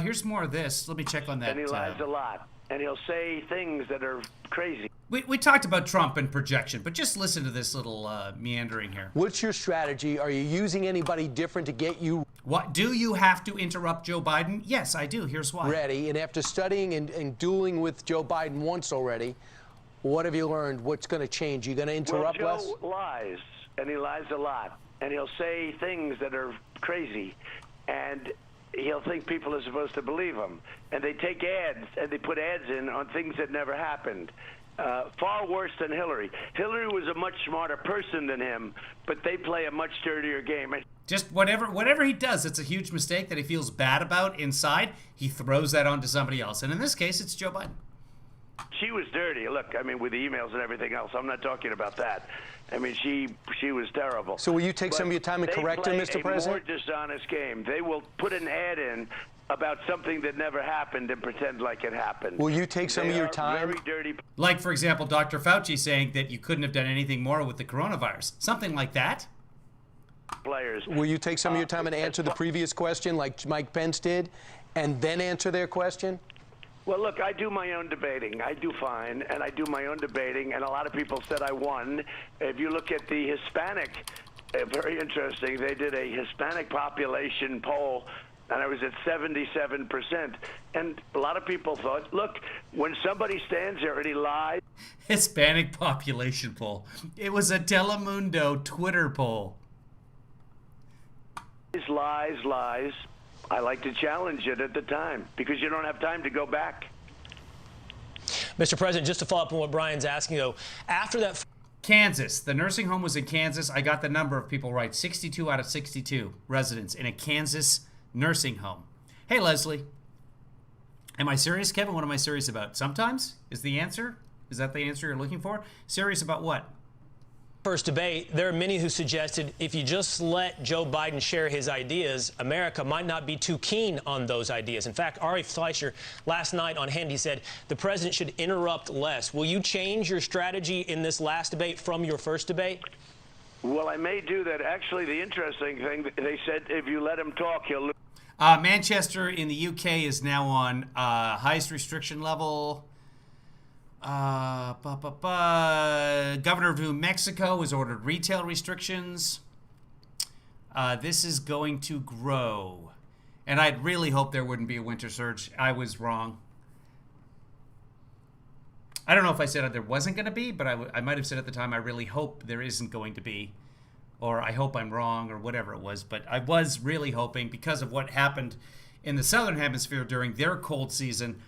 Here's more of this. Let me check on that.
And he lies a lot. And he'll say things that are crazy.
We talked about Trump and projection, but just listen to this little meandering here.
What's your strategy? Are you using anybody different to get you
What, do you have to interrupt Joe Biden? Yes, I do. Here's why.
ready? And after studying and dueling with Joe Biden once already, what have you learned? What's going to change? You going to interrupt
Joe
less?
lies, and he lies a lot. And he'll say things that are crazy. And he'll think people are supposed to believe him. And they take ads, and they put ads in on things that never happened. Far worse than Hillary. Hillary was a much smarter person than him, but they play a much dirtier game.
Just whatever he does, it's a huge mistake that he feels bad about inside. He throws that onto somebody else. And in this case, it's Joe Biden.
She was dirty. Look, I mean, with the emails and everything else, I'm not talking about that. I mean, she was terrible.
So will you take some of your time and correct her, Mr. President?
They play a more dishonest game. They will put an ad in about something that never happened and pretend like it happened.
Will you take some of your time?
Very dirty.
Like, for example, Dr. Fauci saying that you couldn't have done anything more with the coronavirus. Something like that.
Players.
Will you take some of your time and answer the previous question like Mike Pence did, and then answer their question?
Well, look, I do my own debating. I do fine, and I do my own debating, and a lot of people said I won. If you look at the Hispanic, very interesting, they did a Hispanic population poll, and I was at 77%. And a lot of people thought, look, when somebody stands there and he lies.
Hispanic population poll. It was a Telemundo Twitter poll.
Lies. I like to challenge it at the time because you don't have time to go back.
Mr. President, just to follow up on what Brian's asking, though, after that...
Kansas. The nursing home was in Kansas. I got the number of people right. 62 out of 62 residents in a Kansas nursing home. Hey, Leslie. Am I serious, Kevin? What am I serious about? Sometimes is the answer? Is that the answer you're looking for? Serious about what?
First debate, there are many who suggested if you just let Joe Biden share his ideas, America might not be too keen on those ideas. In fact, Ari Fleischer last night on Handy said the president should interrupt less. Will you change your strategy in this last debate from your first debate?
Well, I may do that. Actually, the interesting thing, they said if you let him talk, he'll lose.
Manchester in the UK is now on highest restriction level. Governor of New Mexico has ordered retail restrictions. This is going to grow. And I'd really hoped there wouldn't be a winter surge. I was wrong. I don't know if I said there wasn't going to be, but I might have said at the time, I really hope there isn't going to be. Or I hope I'm wrong, or whatever it was. But I was really hoping, because of what happened in the Southern Hemisphere during their cold season,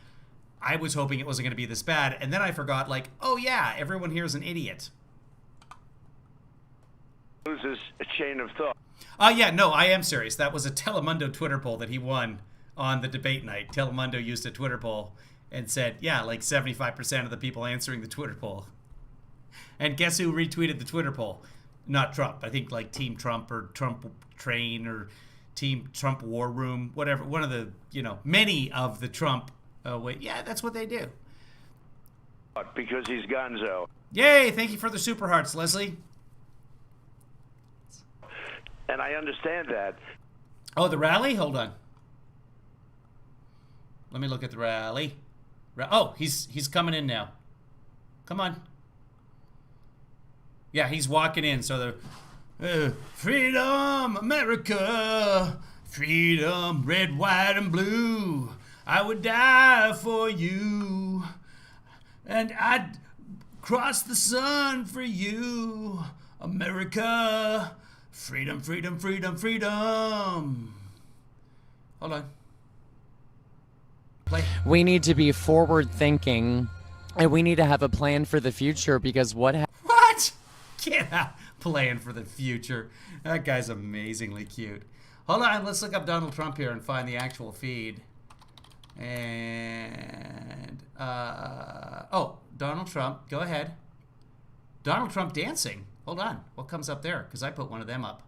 I was hoping it wasn't going to be this bad. And then I forgot, like, oh yeah, everyone here is an idiot.
Loses a chain of thought.
Yeah, no, I am serious. That was a Telemundo Twitter poll that he won on the debate night. Telemundo used a Twitter poll and said, yeah, like 75% of the people answering the Twitter poll. And guess who retweeted the Twitter poll? Not Trump. I think like Team Trump or Trump Train or Team Trump War Room, whatever. One of the, many of the Trump. Wait, yeah, that's what they do.
Because he's gonzo.
Yay, thank you for the super hearts, Leslie.
And I understand that.
Oh, the rally? Hold on. Let me look at the rally. Oh, he's coming in now. Come on. Yeah, he's walking in. So the freedom, America, freedom, red, white, and blue. I would die for you, and I'd cross the sun for you, America, freedom, freedom, freedom, freedom. Hold on. Play.
We need to be forward thinking, and we need to have a plan for the future, because what?
Get out. Plan for the future. That guy's amazingly cute. Hold on, let's look up Donald Trump here and find the actual feed. And, oh, Donald Trump, go ahead. Donald Trump dancing. Hold on, what comes up there? Because I put one of them up.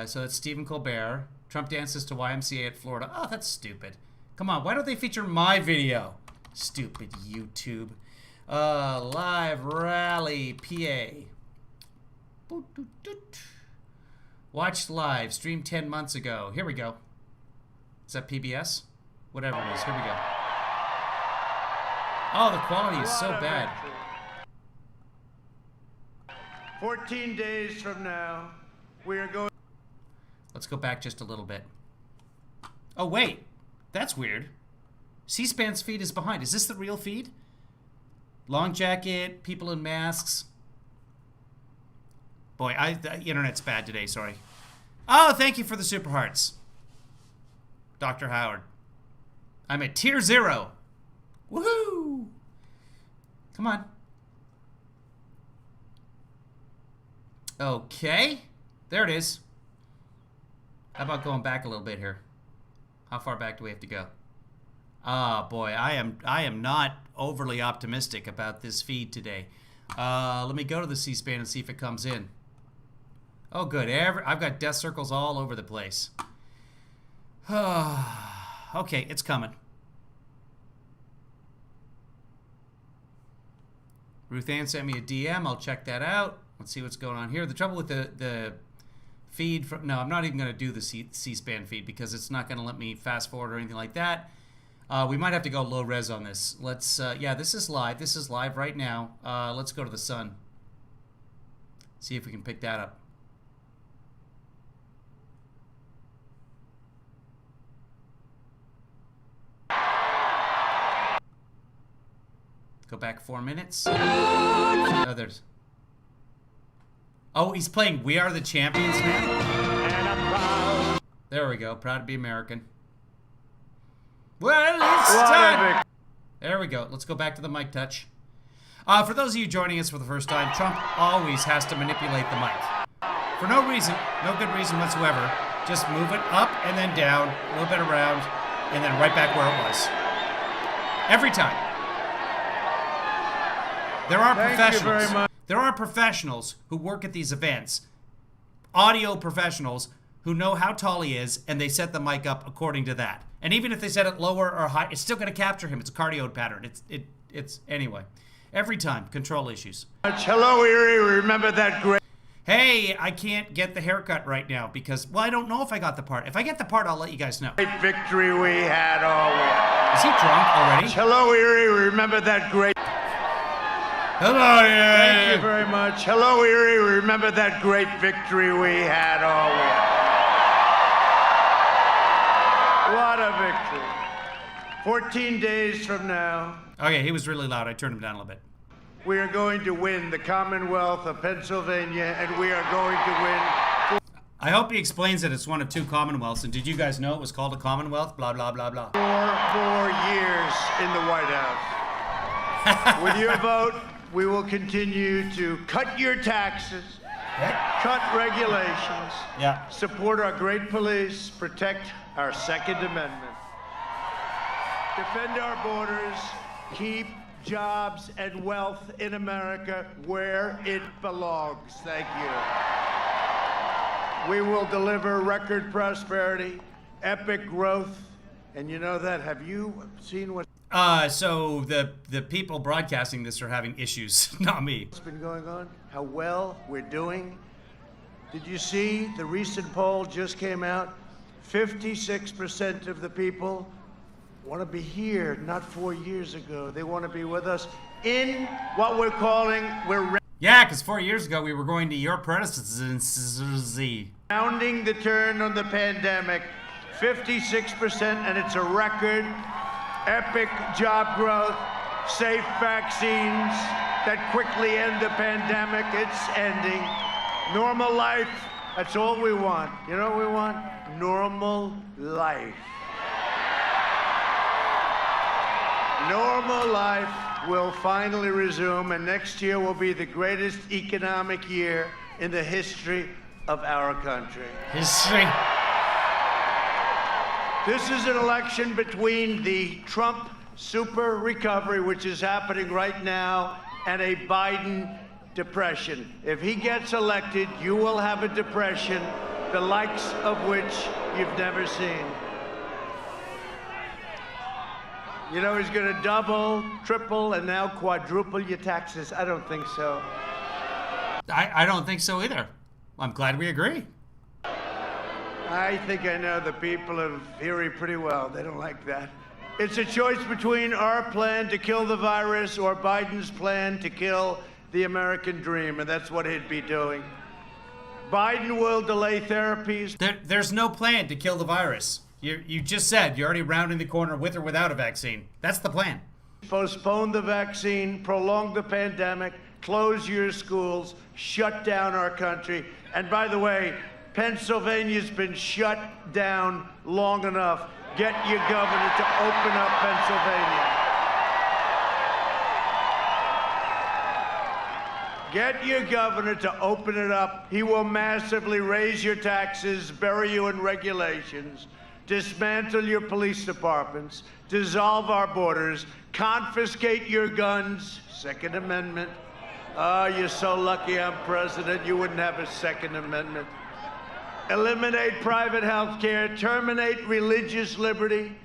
So it's Stephen Colbert. Trump dances to YMCA at Florida. Oh, that's stupid. Come on, why don't they feature my video? Stupid YouTube. Live rally, PA. Watched live, streamed 10 months ago. Here we go. Is that PBS? Whatever it is. Here we go. Oh, the quality is so bad.
14 days from now, we are going...
Let's go back just a little bit. Oh, wait. That's weird. C-SPAN's feed is behind. Is this the real feed? Long jacket, people in masks. Boy, the internet's bad today, sorry. Oh, thank you for the super hearts. Dr. Howard. I'm at tier 0. Woohoo! Come on. Okay. There it is. How about going back a little bit here? How far back do we have to go? Ah, boy, I am not overly optimistic about this feed today. Let me go to the C-SPAN and see if it comes in. Oh, good. I've got death circles all over the place. Okay, it's coming. Ruth Ann sent me a DM. I'll check that out. Let's see what's going on here. The trouble with the feed from... No, I'm not even going to do the C-SPAN feed because it's not going to let me fast forward or anything like that. We might have to go low res on this. Let's... yeah, this is live. This is live right now. Let's go to the Sun. See if we can pick that up. Go back 4 minutes. Oh, there's... Oh, he's playing We Are the Champions now? There we go. Proud to be American. Well, it's time. There we go. Let's go back to the mic touch. For those of you joining us for the first time, Trump always has to manipulate the mic. For no reason, no good reason whatsoever. Just move it up and then down, a little bit around, and then right back where it was. Every time. There are professionals. There are professionals who work at these events, audio professionals who know how tall he is, and they set the mic up according to that. And even if they set it lower or high, it's still going to capture him. It's a cardioid pattern. It's anyway. Every time, control issues.
Hello, Erie. Remember that great...
Hey, I can't get the haircut right now because, well, I don't know if I got the part. If I get the part, I'll let you guys know.
Great victory we had already.
Is he drunk already?
Hello, Erie. Remember that great...
Hello, Erie.
Thank you very much. Hello, Erie. Remember that great victory we had already. What a victory. 14 days from now.
Okay, he was really loud. I turned him down a little bit.
We are going to win the Commonwealth of Pennsylvania, and we are going to win.
I hope he explains that it's one of two Commonwealths. And did you guys know it was called a Commonwealth? Blah, blah, blah, blah.
4 more years in the White House. With your vote, we will continue to cut your taxes, cut regulations, support our great police, protect our Second Amendment, defend our borders, keep jobs and wealth in America where it belongs. Thank you. We will deliver record prosperity, epic growth, and you know that. Have you seen what...
So the people broadcasting this are having issues, not me.
What's been going on? How well we're doing? Did you see the recent poll just came out? 56% of the people want to be here, not 4 years ago. They want to be with us in what we're calling,
yeah, because 4 years ago we were going to your predecessor.
Rounding the turn on the pandemic, 56%, and it's a record. Epic job growth, safe vaccines that quickly end the pandemic. It's ending. Normal life, that's all we want. You know what we want? Normal life. Normal life will finally resume, and next year will be the greatest economic year in the history of our country.
History.
This is an election between the Trump super recovery, which is happening right now, and a Biden depression. If he gets elected, you will have a depression, the likes of which you've never seen. You know, he's going to double, triple, and now quadruple your taxes. I don't think so.
I don't think so either. I'm glad we agree.
I think I know the people of Erie pretty well. They don't like that. It's a choice between our plan to kill the virus or Biden's plan to kill the American dream, and that's what he'd be doing. Biden will delay therapies.
There's no plan to kill the virus. You just said you're already rounding the corner with or without a vaccine. That's the plan.
Postpone the vaccine, prolong the pandemic, close your schools, shut down our country. And by the way, Pennsylvania's been shut down long enough. Get your governor to open up Pennsylvania. Get your governor to open it up. He will massively raise your taxes, bury you in regulations, dismantle your police departments, dissolve our borders, confiscate your guns, Second Amendment. Oh, you're so lucky I'm president, you wouldn't have a Second Amendment. Eliminate private health care, terminate religious liberty,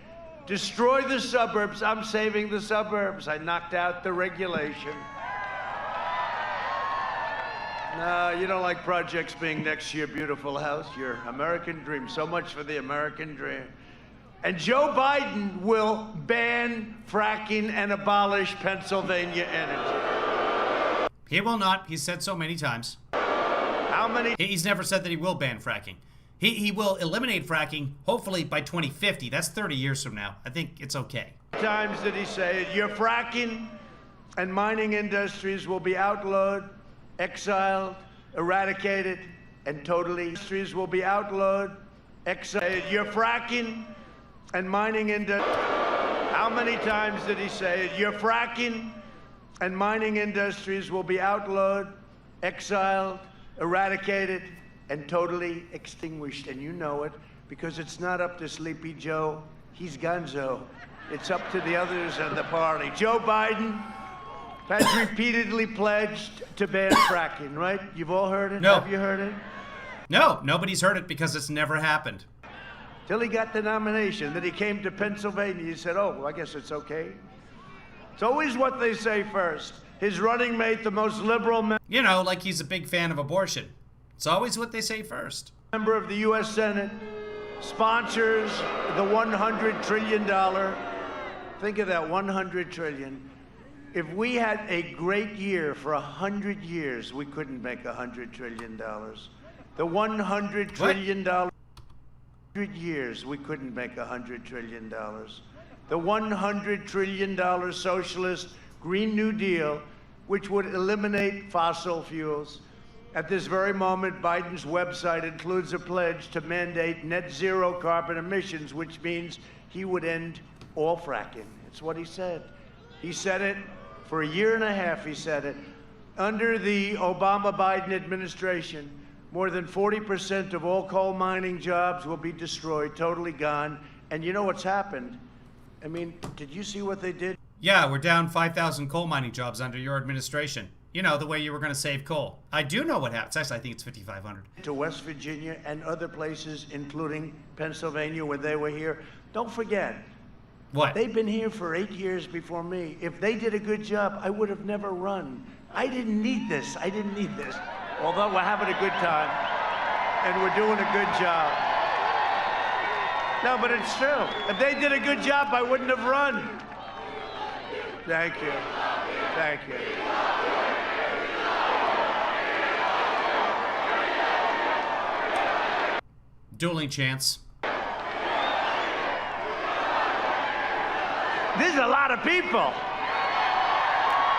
destroy the suburbs. I'm saving the suburbs. I knocked out the regulation. No, you don't like projects being next to your beautiful house, your American dream. So much for the American dream. And Joe Biden will ban fracking and abolish Pennsylvania energy.
He will not. He's said so many times.
How many?
He's never said that he will ban fracking. He will eliminate fracking, hopefully by 2050. That's 30 years from now. I think it's okay.
Times did he say it? Your fracking and mining industries will be outlawed, exiled, eradicated, and totally. Industries will be outlawed, You're fracking and mining into. How many times did he say it? Your fracking and mining industries will be outlawed, exiled, eradicated, and totally extinguished. And you know it, because it's not up to Sleepy Joe. He's gonzo. It's up to the others in the party. Joe Biden has repeatedly pledged to ban fracking, right? You've all heard it?
No.
Have you heard it?
No, nobody's heard it because it's never happened.
Till he got the nomination. Then he came to Pennsylvania. He said, oh, well, I guess it's okay. It's always what they say first. His running mate, the most liberal
You know, like he's a big fan of abortion. It's always what they say first.
member of the U.S. Senate, sponsors the $100 trillion. Think of that, $100 trillion. If we had a great year for 100 years, we couldn't make $100 trillion. The $100 trillion. 100 years, we couldn't make $100 trillion. The $100 trillion socialist Green New Deal, which would eliminate fossil fuels. At this very moment, Biden's website includes a pledge to mandate net zero carbon emissions, which means he would end all fracking. It's what he said. He said it for a year and a half, he said it. Under the Obama-Biden administration, more than 40% of all coal mining jobs will be destroyed, totally gone. And you know what's happened? I mean, did you see what they did?
Yeah, we're down 5,000 coal mining jobs under your administration. You know, the way you were going to save coal. I do know what happens. Actually, I think it's 5,500.
To West Virginia and other places, including Pennsylvania, where they were here. Don't forget.
What?
They've been here for 8 years before me. If they did a good job, I would have never run. I didn't need this. I didn't need this. Although we're having a good time, and we're doing a good job. No, but it's true. If they did a good job, I wouldn't have run. Thank you. Thank you.
Dueling chance.
This is a lot of people.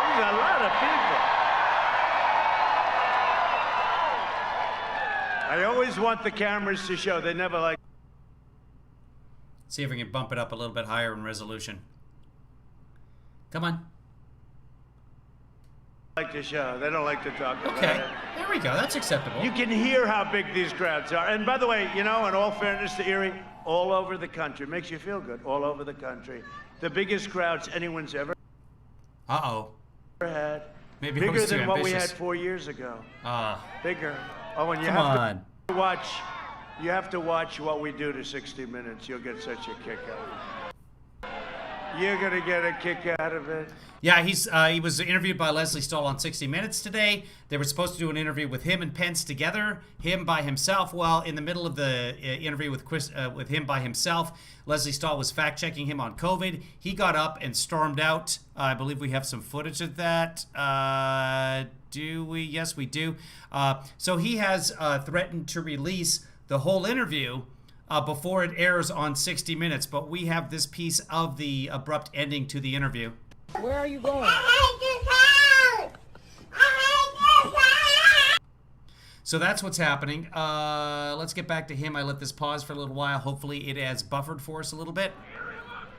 This is a lot of people. I always want the cameras to show. They never like.
See if we can bump it up a little bit higher in resolution. Come on.
Like to show. They don't like to talk about
Okay,
it.
there we go. That's acceptable.
You can hear how big these crowds are. And by the way, you know, in all fairness to Erie, all over the country, makes you feel good, all over the country. The biggest crowds anyone's ever had.
Maybe
bigger
I was too
than what we
ambitious.
had 4 years ago.
Ah.
Bigger. Oh, and you
Come
have
on.
to watch. You have to watch what we do to 60 Minutes. You'll get such a kick out of it. You're gonna get a kick out of it.
Yeah, he was interviewed by Leslie Stahl on 60 Minutes today. They were supposed to do an interview with him and Pence together, him by himself. Well, in the middle of the interview with him by himself, Leslie Stahl was fact-checking him on COVID. He got up and stormed out. I believe we have some footage of that. Do we? Yes, we do. So he has threatened to release the whole interview before it airs on 60 Minutes. But we have this piece of the abrupt ending to the interview.
Where are you going?
So that's what's happening. Let's get back to him. I let this pause for a little while. Hopefully it has buffered for us a little bit.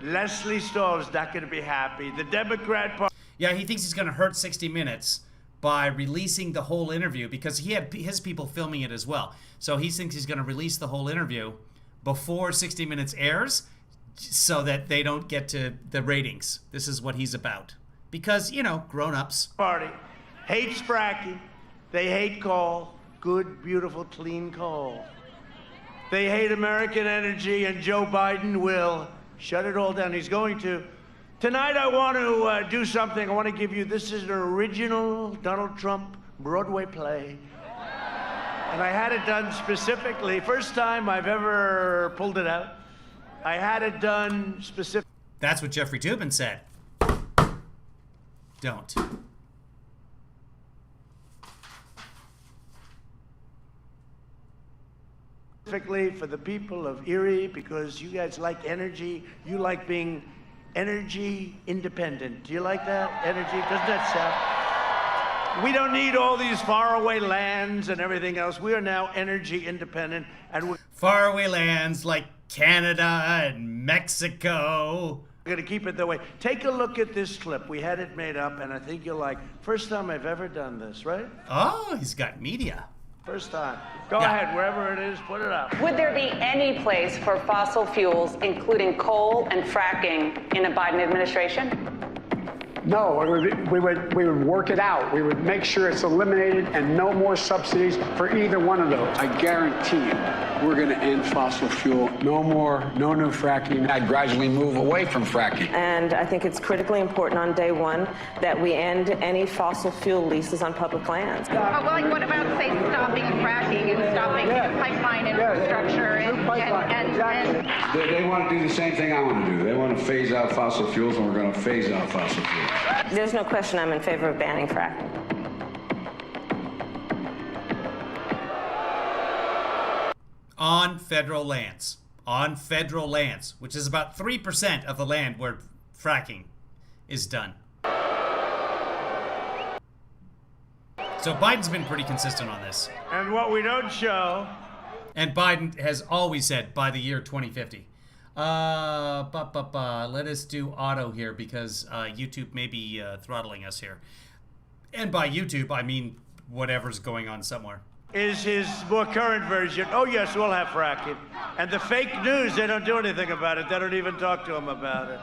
Leslie Stahl is not going to be happy. The Democrat Party.
Yeah, he thinks he's going to hurt 60 Minutes by releasing the whole interview because he had his people filming it as well. So he thinks he's going to release the whole interview before 60 Minutes airs so that they don't get to the ratings. This is what he's about. Because, you know, grown-ups.
Party hates fracking. They hate coal. Good, beautiful, clean coal. They hate American energy, and Joe Biden will shut it all down. He's going to. Tonight I want to do something. I want to give you, this is an original Donald Trump Broadway play. And I had it done specifically. First time I've ever pulled it out. I had it done specifically.
That's what Jeffrey Toobin said. Don't.
Specifically for the people of Erie, because you guys like energy. You like being energy independent. Do you like that? Energy? Doesn't that sound? We don't need all these faraway lands and everything else. We are now energy independent, and we're
Faraway lands like Canada and Mexico.
going to keep it that way. Take a look at this clip. We had it made up, and I think you'll like. First time I've ever done this, right?
Oh, he's got media.
First time. Go ahead, wherever it is, put it up.
Would there be any place for fossil fuels, including coal and fracking, in a Biden administration?
No, we would work it out. We would make sure it's eliminated and no more subsidies for either one of those. I guarantee you, we're going to end fossil fuel. No more, no new fracking.
I'd gradually move away from fracking.
And I think it's critically important on day one that we end any fossil fuel leases on public lands.
Well, like what about, say, stopping fracking and stopping pipeline infrastructure
They want to do the same thing I want to do. They want to phase out fossil fuels, and we're going to phase out fossil fuels.
There's no question I'm in favor of banning fracking.
On federal lands. On federal lands, which is about 3% of the land where fracking is done. So Biden's been pretty consistent on this.
And what we don't show.
And Biden has always said by the year 2050. Let us do auto here because YouTube may be throttling us here. And by YouTube, I mean whatever's going on somewhere.
Is his more current version. Oh, yes, we'll have fracking. And the fake news, they don't do anything about it. They don't even talk to him about it.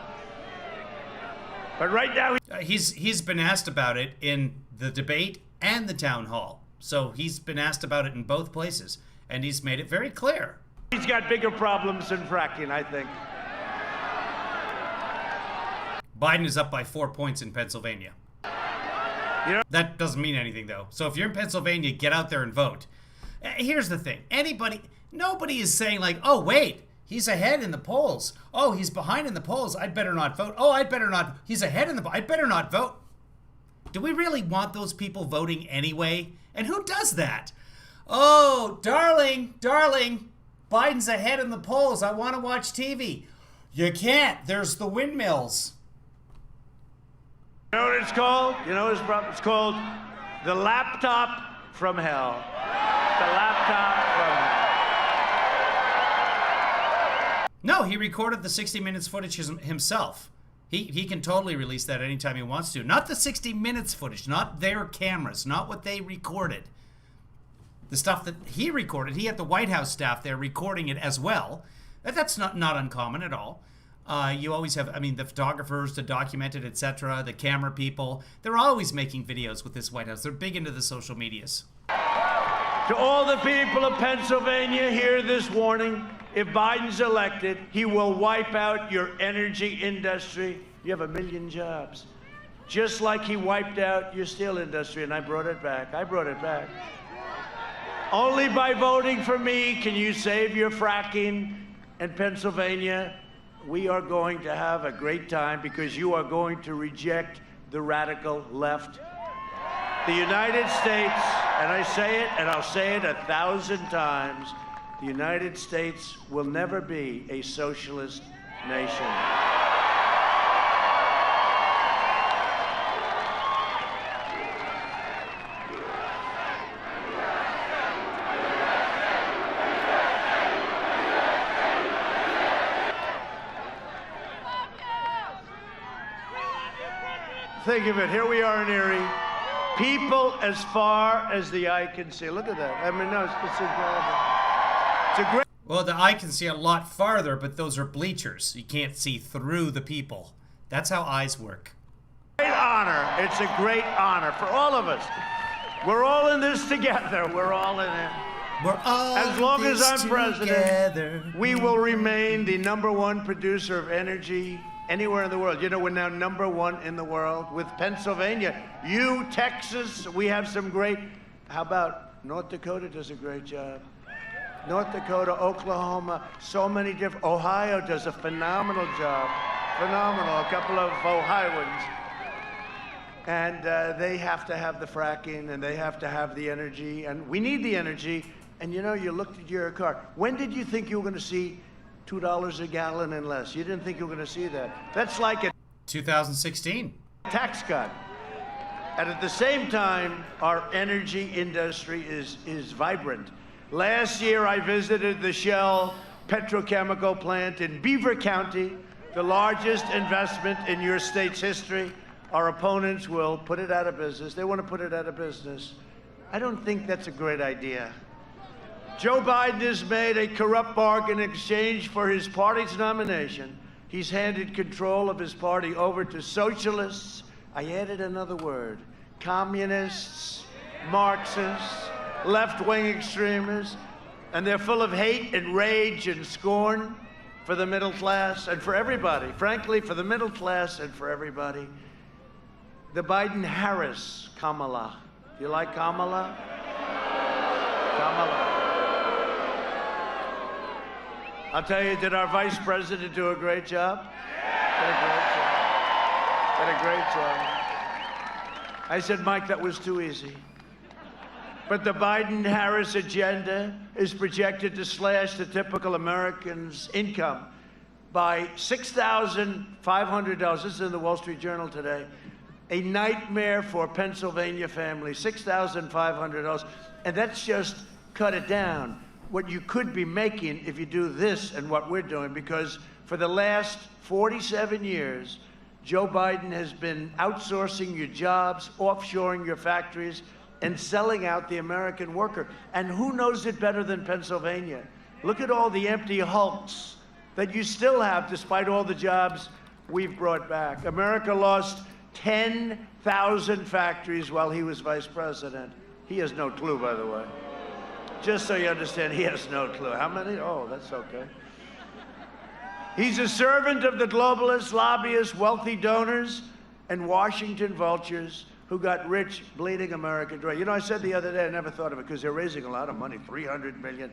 But right now...
He's been asked about it in the debate and the town hall. So he's been asked about it in both places. And he's made it very clear.
He's got bigger problems than fracking, I think.
Biden is up by 4 points in Pennsylvania. That doesn't mean anything, though. So if you're in Pennsylvania, get out there and vote. Here's the thing. Nobody is saying like, oh, wait, he's ahead in the polls. Oh, he's behind in the polls. I'd better not vote. Oh, I'd better not. He's ahead in the polls. I'd better not vote. Do we really want those people voting anyway? And who does that? Oh, darling, Biden's ahead in the polls. I want to watch TV. You can't. There's the windmills.
You know what it's called? You know what it's called? It's called the laptop from hell. The laptop from hell.
No, he recorded the 60 Minutes footage himself. He can totally release that anytime he wants to. Not the 60 Minutes footage, not their cameras, not what they recorded. The stuff that he recorded, he had the White House staff there recording it as well. That's not uncommon at all. You always have, the photographers to document it, etc., the camera people. They're always making videos with this White House. They're big into the social medias.
To all the people of Pennsylvania, hear this warning. If Biden's elected, he will wipe out your energy industry. You have 1 million jobs. Just like he wiped out your steel industry, and I brought it back. Only by voting for me can you save your fracking in Pennsylvania. We are going to have a great time because you are going to reject the radical left. The United States, and I say it, and I'll say it 1,000 times, the United States will never be a socialist nation. Think of it. Here we are in Erie. People as far as the eye can see. Look at that. No, it's incredible. It's a great...
Well, the eye can see a lot farther, but those are bleachers. You can't see through the people. That's how eyes work.
Great honor. It's a great honor for all of us. We're all in this together. We're all in it.
We're all
as long as I'm
together.
president, we will remain the #1 producer of energy anywhere in the world. You know, we're now #1 in the world with Pennsylvania. You, Texas, we have some great... How about North Dakota does a great job. North Dakota, Oklahoma, so many different... Ohio does a phenomenal job. Phenomenal. A couple of Ohioans. And they have to have the fracking, and they have to have the energy, and we need the energy. And you know, you looked at your car. When did you think you were going to see $2 a gallon and less? You didn't think you were going to see that. That's like a
2016
tax cut. And at the same time, our energy industry is vibrant. Last year, I visited the Shell petrochemical plant in Beaver County, the largest investment in your state's history. Our opponents will put it out of business. They want to put it out of business. I don't think that's a great idea. Joe Biden has made a corrupt bargain in exchange for his party's nomination. He's handed control of his party over to socialists. I added another word: communists, Marxists, left-wing extremists, and they're full of hate and rage and scorn for the middle class and for everybody. Frankly, for the middle class and for everybody. The Biden-Harris Kamala. Do you like Kamala? Kamala. I'll tell you, did our vice president do a great job? Did a great job. Did a great job. I said, Mike, that was too easy. But the Biden-Harris agenda is projected to slash the typical American's income by $6,500. This is in the Wall Street Journal today. A nightmare for Pennsylvania families, $6,500. And that's just cut it down. What you could be making if you do this and what we're doing, because for the last 47 years, Joe Biden has been outsourcing your jobs, offshoring your factories, and selling out the American worker. And who knows it better than Pennsylvania? Look at all the empty hulks that you still have despite all the jobs we've brought back. America lost 10,000 factories while he was vice president. He has no clue, by the way. Just so you understand, he has no clue. How many? Oh, that's okay. He's a servant of the globalists, lobbyists, wealthy donors, and Washington vultures who got rich bleeding America dry. You know, I said the other day, I never thought of it, because they're raising a lot of money, $300 million.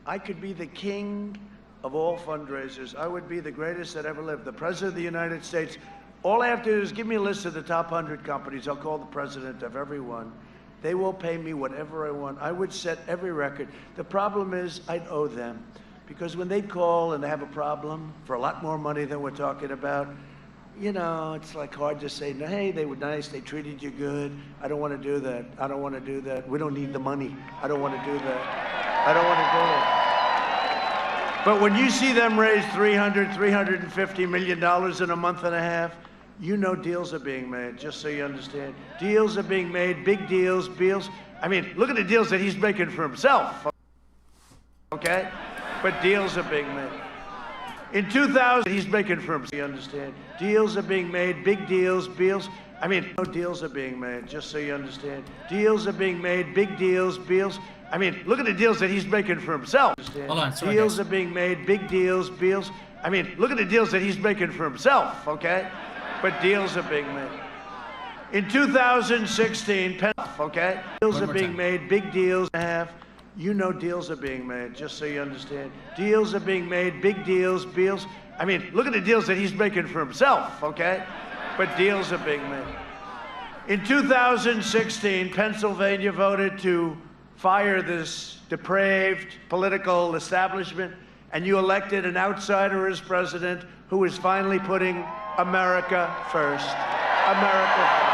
I could be the king of all fundraisers. I would be the greatest that ever lived. The President of the United States. All I have to do is give me a list of the top 100 companies. I'll call the president of every one. They will pay me whatever I want. I would set every record. The problem is I'd owe them, because when they call and they have a problem for a lot more money than we're talking about, you know, it's like hard to say, no, hey, they were nice, they treated you good. I don't want to do that. I don't want to do that. We don't need the money. I don't want to do that. I don't want to do it. But when you see them raise $350 million in a month and a half, you know deals are being made, just so you understand. Deals are being made, big deals, deals. I mean, look at the deals that he's making for himself, okay? But deals are being made. In 2000, he's making for himself, you understand. Deals are being made, big deals, deals. I mean, no deals are being made, just so you understand. Deals are being made, big deals, deals. I mean, look at the deals that he's making for himself.
Hold on, sorry,
deals
guys.
are being made, big deals, deals. I mean, look at the deals that he's making for himself, okay? But deals are being made. In 2016, okay? Deals are being made, big deals, you know deals are being made, just so you understand. Deals are being made, big deals, deals. I mean, look at the deals that he's making for himself, okay? But deals are being made. In 2016, Pennsylvania voted to fire this depraved political establishment, and you elected an outsider as president who is finally putting America first. America first.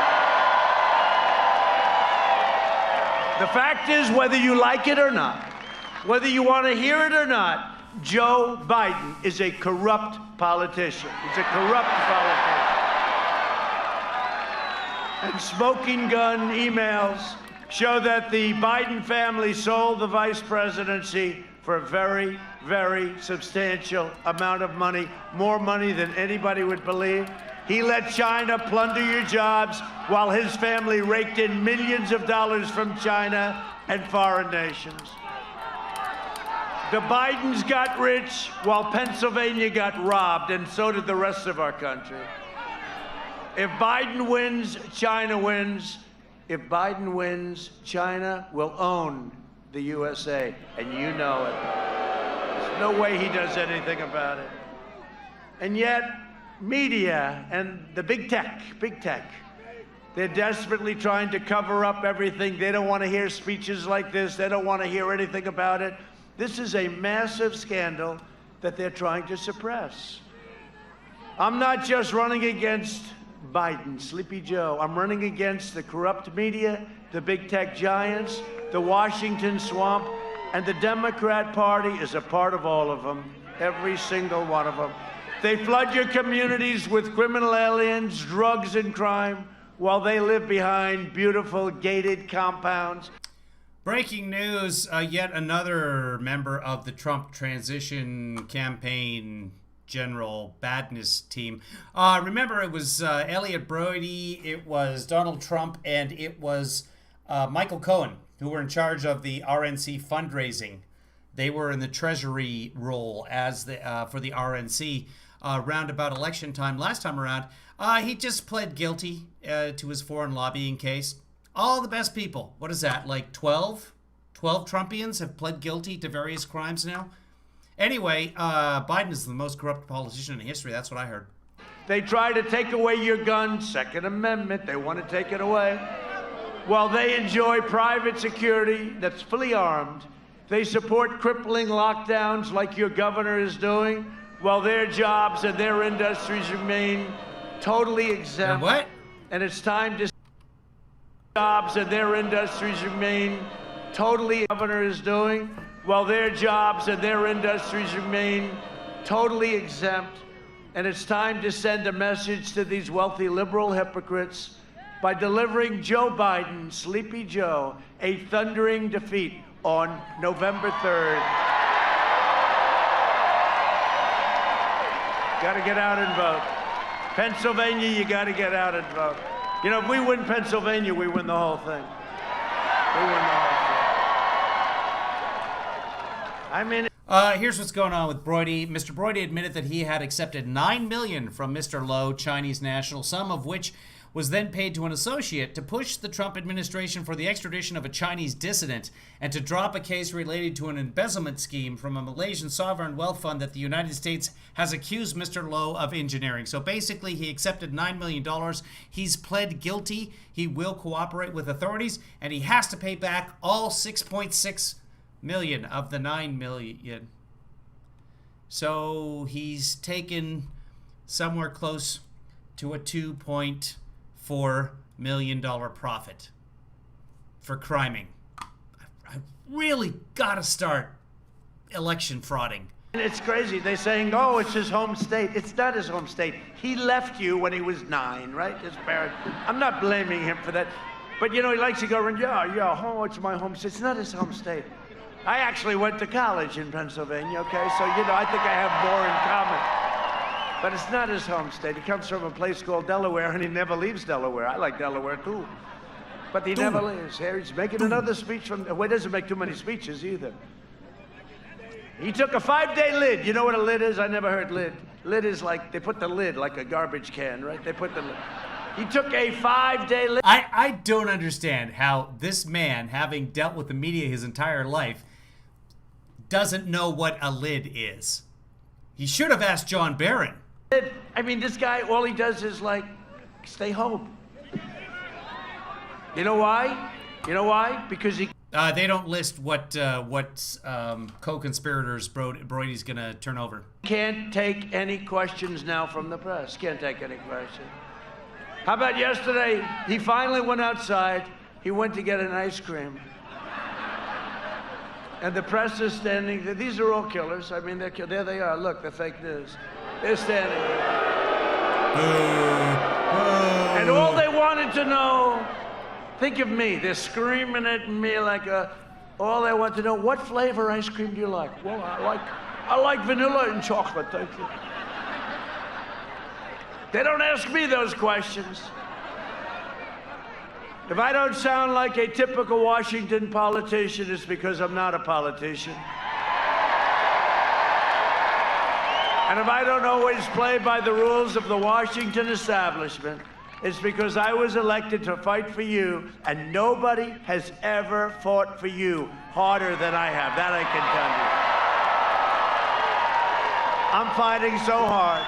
The fact is, whether you like it or not, whether you want to hear it or not, Joe Biden is a corrupt politician. He's a corrupt politician. And smoking gun emails show that the Biden family sold the vice presidency for a very, very substantial amount of money, more money than anybody would believe. He let China plunder your jobs while his family raked in millions of dollars from China and foreign nations. The Bidens got rich while Pennsylvania got robbed, and so did the rest of our country. If Biden wins, China wins. If Biden wins, China will own the USA, and you know it. There's no way he does anything about it. And yet, media and the big tech, they're desperately trying to cover up everything. They don't want to hear speeches like this. They don't want to hear anything about it. This is a massive scandal that they're trying to suppress. I'm not just running against Biden, Sleepy Joe. I'm running against the corrupt media, the big tech giants, the Washington swamp, and the Democrat Party is a part of all of them, every single one of them. They flood your communities with criminal aliens, drugs, and crime while they live behind beautiful gated compounds.
Breaking news, yet another member of the Trump transition campaign general badness team. Remember, it was Elliot Brody, it was Donald Trump, and it was Michael Cohen, who were in charge of the RNC fundraising. They were in the Treasury role as for the RNC roundabout election time. Last time around, he just pled guilty to his foreign lobbying case. All the best people. What is that, like 12? 12 Trumpians have pled guilty to various crimes now? Anyway, Biden is the most corrupt politician in history. That's what I heard.
They try to take away your gun, Second Amendment. They want to take it away. While they enjoy private security that's fully armed, they support crippling lockdowns like your governor is doing, while their jobs and their industries remain totally exempt.
And what?
And it's time to jobs and their industries remain totally governor is doing, while their jobs and their industries remain totally exempt. And it's time to send a message to these wealthy liberal hypocrites by delivering Joe Biden, Sleepy Joe, a thundering defeat on November 3rd. Got to get out and vote. Pennsylvania, you got to get out and vote. You know, if we win Pennsylvania, we win the whole thing. We win the whole thing. I mean...
Here's what's going on with Brody. Mr. Brody admitted that he had accepted $9 million from Mr. Lowe, Chinese national, some of which was then paid to an associate to push the Trump administration for the extradition of a Chinese dissident and to drop a case related to an embezzlement scheme from a Malaysian sovereign wealth fund that the United States has accused Mr. Lowe of engineering. So basically, he accepted $9 million. He's pled guilty. He will cooperate with authorities, and he has to pay back all $6.6 million of the $9 million. So he's taken somewhere close to a $2.4 million profit for criming. I really gotta start election frauding.
It's crazy. They're saying, oh, it's his home state. It's not his home state. He left you when he was 9, right? His parents. I'm not blaming him for that. But, you know, he likes to go around, yeah, it's my home state. It's not his home state. I actually went to college in Pennsylvania, okay? So, you know, I think I have more in common. But it's not his home state. He comes from a place called Delaware, and he never leaves Delaware. I like Delaware, too. But he never leaves. Here he's making another speech from... Well, he doesn't make too many speeches, either. He took a 5-day lid. You know what a lid is? I never heard lid. Lid is like, they put the lid like a garbage can, right? They put the lid. He took a 5-day lid.
I don't understand how this man, having dealt with the media his entire life, doesn't know what a lid is. He should have asked John Barron.
I mean, this guy, all he does is, like, stay home. You know why? You know why? Because he...
They don't list what co-conspirators Brody's going to turn over.
Can't take any questions now from the press. Can't take any questions. How about yesterday? He finally went outside. He went to get an ice cream. And the press is standing there. These are all killers. I mean, there they are. Look, the fake news. They're standing there. And all they wanted to know, think of me. They're screaming at me like all they want to know, what flavor ice cream do you like? Well, I like vanilla and chocolate, thank you. They don't ask me those questions. If I don't sound like a typical Washington politician, it's because I'm not a politician. And if I don't always play by the rules of the Washington establishment, it's because I was elected to fight for you, and nobody has ever fought for you harder than I have. That I can tell you. I'm fighting so hard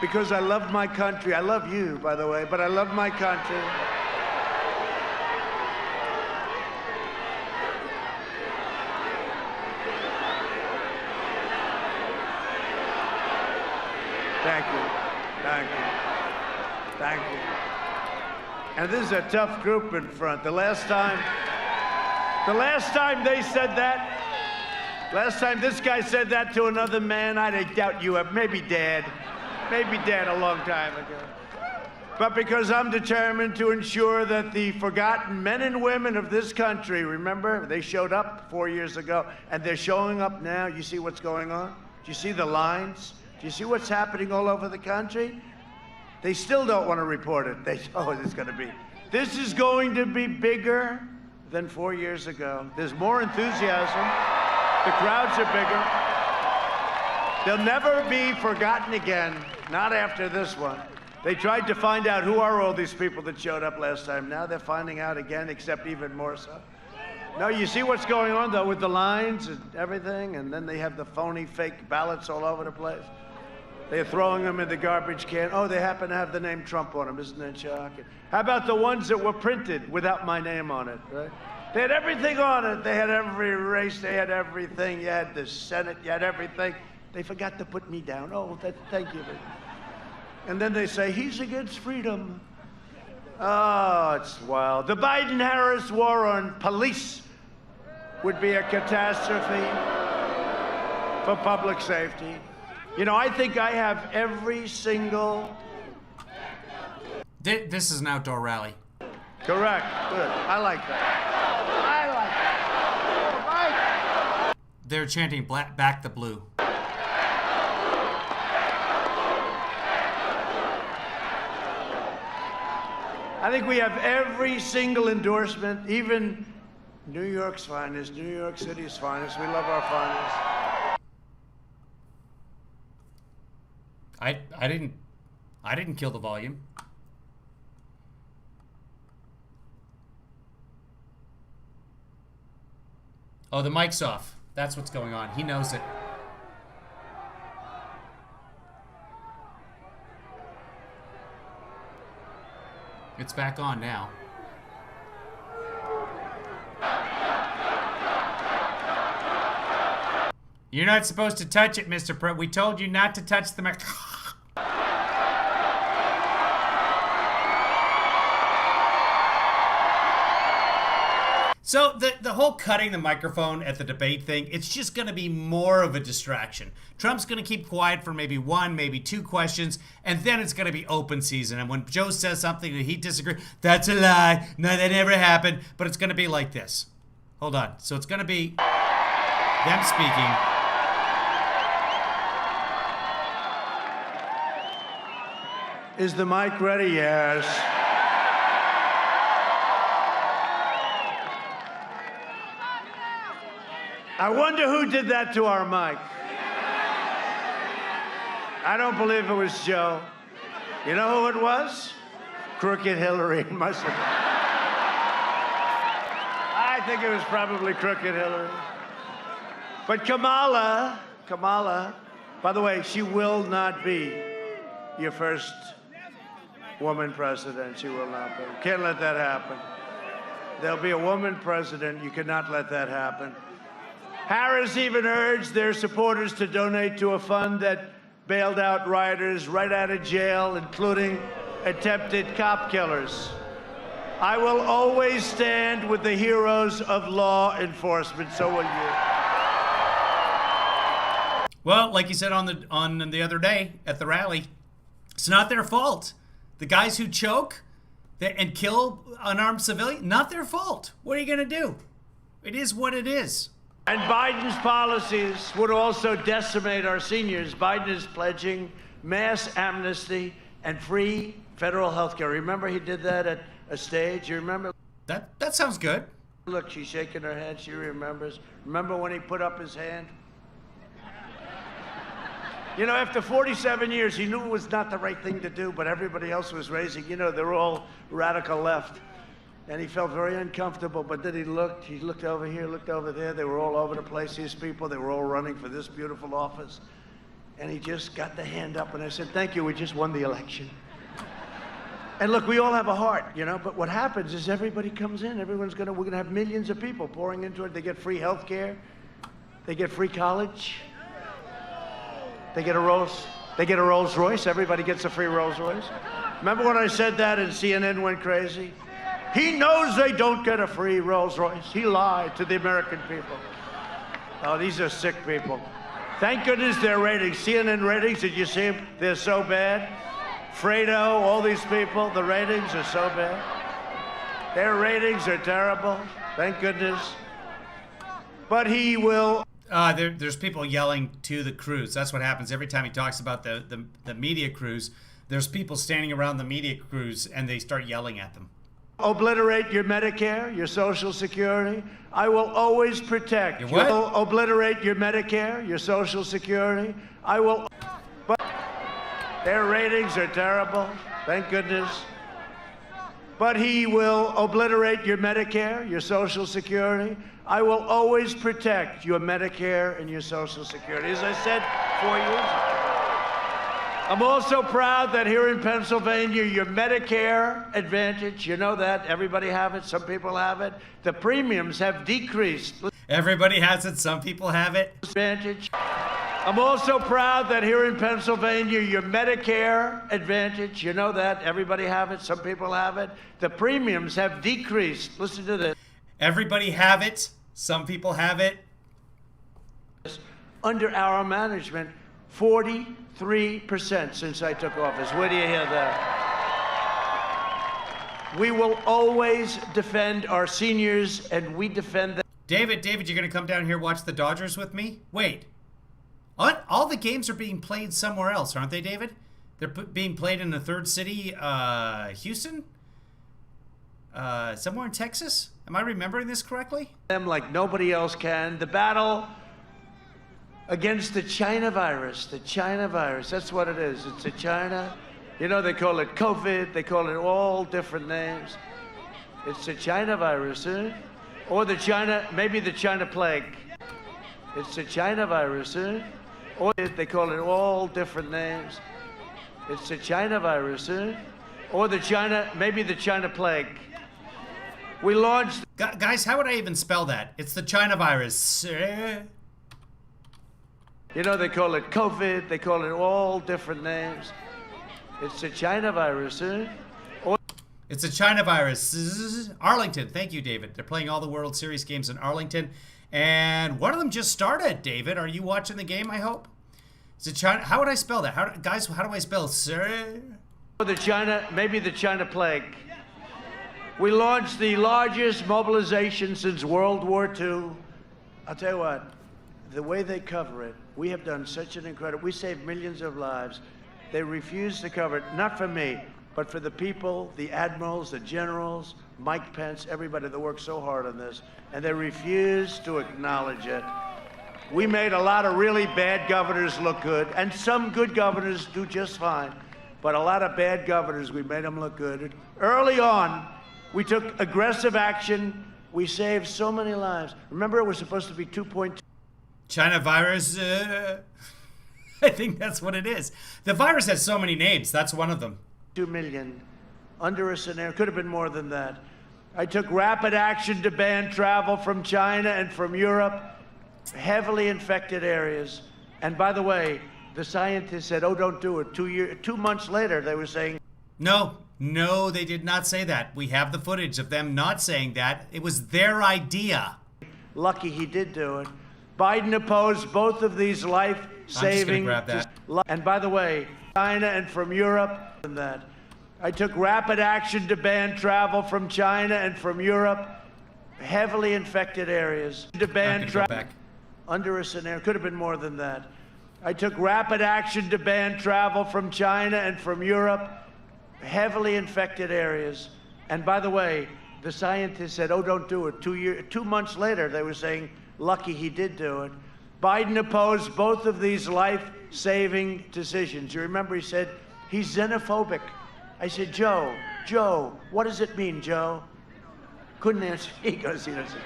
because I love my country. I love you, by the way, but I love my country. Thank you. Thank you. Thank you. And this is a tough group in front. The last time they said that, last time this guy said that to another man, I doubt you have, maybe Dad a long time ago. But because I'm determined to ensure that the forgotten men and women of this country, remember, they showed up 4 years ago, and they're showing up now. You see what's going on? Do you see the lines? Do you see what's happening all over the country? They still don't want to report it. This is going to be bigger than 4 years ago. There's more enthusiasm. The crowds are bigger. They'll never be forgotten again, not after this one. They tried to find out who are all these people that showed up last time. Now they're finding out again, except even more so. No, you see what's going on, though, with the lines and everything, and then they have the phony fake ballots all over the place. They're throwing them in the garbage can. Oh, they happen to have the name Trump on them. Isn't that shocking? How about the ones that were printed without my name on it, right? They had everything on it. They had every race. They had everything. You had the Senate. You had everything. They forgot to put me down. Oh, thank you. And then they say, he's against freedom. Oh, it's wild. The Biden-Harris war on police would be a catastrophe for public safety. You know, I think I have every single...
This is an outdoor rally.
Correct. Good. I like that.
They're chanting back the blue.
I think we have every single endorsement, even New York's finest, New York City's finest. We love our finest.
I didn't kill the volume. Oh, the mic's off. That's what's going on. He knows it. It's back on now. You're not supposed to touch it, Mr. President. We told you not to touch the mic. So the whole cutting the microphone at the debate thing, it's just going to be more of a distraction. Trump's going to keep quiet for maybe one, maybe two questions, and then it's going to be open season. And when Joe says something that he disagrees, that's a lie. No, that never happened. But it's going to be like this. Hold on. So it's going to be them speaking.
Is the mic ready? Yes. I wonder who did that to our mic. I don't believe it was Joe. You know who it was? Crooked Hillary. Must have. I think it was probably Crooked Hillary. But Kamala, by the way, she will not be your first woman president. She will not be. Can't let that happen. There'll be a woman president. You cannot let that happen. Harris even urged their supporters to donate to a fund that bailed out rioters right out of jail, including attempted cop killers. I will always stand with the heroes of law enforcement. So will you.
Well, like you said on the other day at the rally, it's not their fault. The guys who choke and kill unarmed civilians, not their fault. What are you going to do? It is what it is.
And Biden's policies would also decimate our seniors. Biden is pledging mass amnesty and free federal health care. Remember he did that at a stage? You remember?
That sounds good.
Look, she's shaking her head. She remembers. Remember when he put up his hand? You know, after 47 years, he knew it was not the right thing to do, but everybody else was raising, you know, they're all radical left. And he felt very uncomfortable, but then he looked over here, looked over there. They were all over the place, these people. They were all running for this beautiful office. And he just got the hand up, and I said, thank you, we just won the election. And look, we all have a heart, you know, but what happens is everybody comes in. We're gonna have millions of people pouring into it. They get free health care. They get free college. They get a Rolls Royce. Everybody gets a free Rolls Royce. Remember when I said that and CNN went crazy? He knows they don't get a free Rolls Royce. He lied to the American people. Oh, these are sick people. Thank goodness their ratings, CNN ratings, did you see them? They're so bad. Fredo, all these people, the ratings are so bad. Their ratings are terrible. Thank goodness. But he will.
There's people yelling to the crews. That's what happens every time he talks about the media crews. There's people standing around the media crews and they start yelling at them.
Obliterate your Medicare, your Social Security. I will always protect.
Your what?
I will obliterate your Medicare, your Social Security. I will. But their ratings are terrible. Thank goodness. But he will obliterate your Medicare, your Social Security. I will always protect your Medicare and your Social Security. As I said 4 years ago. I'm also proud that here in Pennsylvania, your Medicare Advantage, you know that, everybody have it, some people have it. The premiums have decreased.
Everybody has it, some people have it.
Advantage. I'm also proud that here in Pennsylvania, your Medicare Advantage, you know that, everybody have it, some people have it. The premiums have decreased. Listen to this.
Everybody have it, some people have it.
Under our management, 43% since I took office. Where do you hear that? We will always defend our seniors, and we defend them.
David, you're going to come down here watch the Dodgers with me? Wait. All the games are being played somewhere else, aren't they, David? They're being played in the third city, Houston? Somewhere in Texas? Am I remembering this correctly?
Them like nobody else can. The battle against the China virus. The China virus. That's what it is. It's a China. You know, they call it COVID. They call it all different names. It's the China virus, huh? Or the China, maybe the China plague. It's the China virus, huh? Or they call it all different names. It's the China virus, huh? Or the China, maybe the China plague. We launched.
Guys, how would I even spell that? It's the China virus.
You know, they call it COVID. They call it all different names. It's the China virus, huh?
It's a China virus. Arlington. Thank you, David. They're playing all the World Series games in Arlington. And one of them just started, David. Are you watching the game, I hope? Is it China? How would I spell that? Guys, how do I spell sir?
Or the China, maybe the China plague. We launched the largest mobilization since World War II. I'll tell you what, the way they cover it, we have done such an incredible, we saved millions of lives. They refuse to cover it, not for me, but for the people, the admirals, the generals, Mike Pence, everybody that worked so hard on this, and they refuse to acknowledge it. We made a lot of really bad governors look good, and some good governors do just fine, but a lot of bad governors, we made them look good. Early on, we took aggressive action. We saved so many lives. Remember, it was supposed to be 2.2.
China virus. I think that's what it is. The virus has so many names. That's one of them.
2 million under a scenario. Could have been more than that. I took rapid action to ban travel from China and from Europe, heavily infected areas. And by the way, the scientists said, oh, don't do it. 2 months later, they were saying.
No, they did not say that. We have the footage of them not saying that. It was their idea.
Lucky he did do it. Biden opposed both of these life-saving.
I'm just gonna grab that.
And by the way, China and from Europe, and that. I took rapid action to ban travel from China and from Europe, heavily infected areas. To ban travel under a scenario. Could have been more than that. I took rapid action to ban travel from China and from Europe, heavily infected areas. And by the way, the scientists said, oh, don't do it. 2 months later, they were saying, lucky he did do it. Biden opposed both of these life-saving decisions. You remember he said, he's xenophobic. I said, Joe, what does it mean, Joe? Couldn't answer. He goes, he doesn't.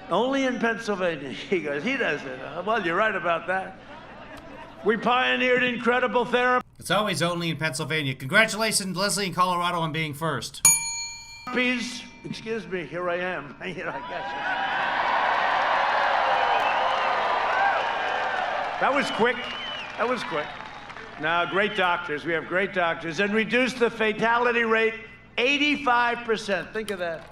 Only in Pennsylvania. He goes, he doesn't. Well, you're right about that. We pioneered incredible therapy.
It's always only in Pennsylvania. Congratulations, Leslie, in Colorado on being first.
Please, excuse me, here I am. I guess. That was quick. Now, great doctors. We have great doctors. And reduce the fatality rate 85%. Think of that.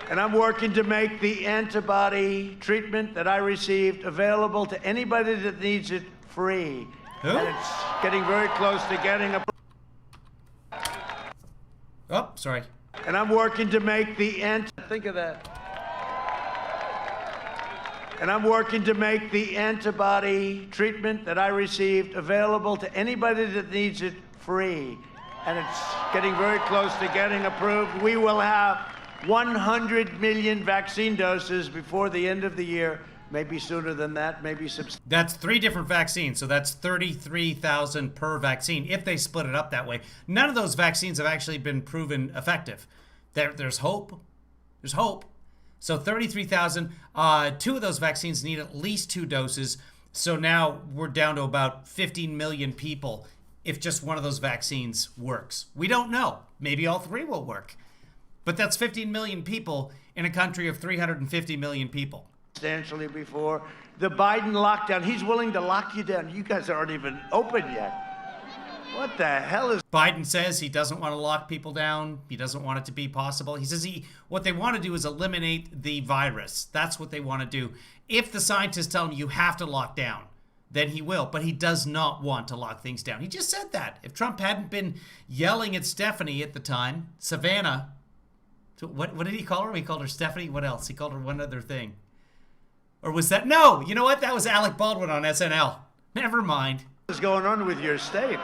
And I'm working to make the antibody treatment that I received available to anybody that needs it free.
Who?
And it's getting very close to getting a...
Oh, sorry.
And I'm working to make the think of that. And I'm working to make the antibody treatment that I received available to anybody that needs it free. And it's getting very close to getting approved. We will have 100 million vaccine doses before the end of the year. Maybe sooner than that, maybe
That's 3 different vaccines, so that's 33,000 per vaccine if they split it up that way. None of those vaccines have actually been proven effective. There's hope. There's hope. So 33,000. 2 of those vaccines need at least 2 doses. So now we're down to about 15 million people if just one of those vaccines works. We don't know. Maybe all 3 will work. But that's 15 million people in a country of 350 million people.
Substantially before the Biden lockdown. He's willing to lock you down. You guys aren't even open yet. What the hell is...
Biden says he doesn't want to lock people down. He doesn't want it to be possible. He says what they want to do is eliminate the virus. That's what they want to do. If the scientists tell him you have to lock down, then he will. But he does not want to lock things down. He just said that. If Trump hadn't been yelling at Stephanie at the time, Savannah, what did he call her? He called her Stephanie. What else? He called her one other thing. Or was that... No, you know what? That was Alec Baldwin on SNL. Never mind.
What is going on with your state?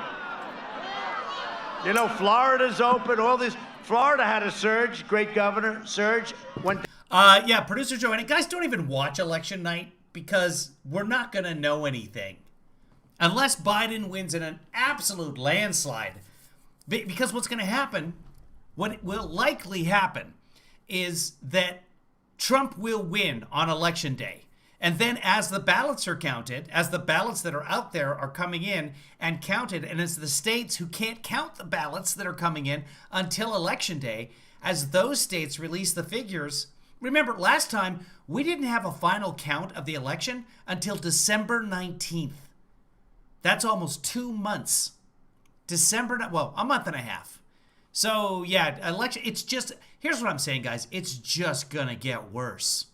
You know, Florida's open, all this. Florida had a surge, great governor, surge.
Yeah, producer Joe, and guys, don't even watch election night because we're not going to know anything. Unless Biden wins in an absolute landslide. Because what's going to happen, what will likely happen, is that Trump will win on election day. And then as the ballots are counted, as the ballots that are out there are coming in and counted, and as the states who can't count the ballots that are coming in until election day, as those states release the figures, remember last time we didn't have a final count of the election until December 19th. That's almost 2 months. A month and a half. So yeah, election, it's just, here's what I'm saying, guys. It's just gonna get worse.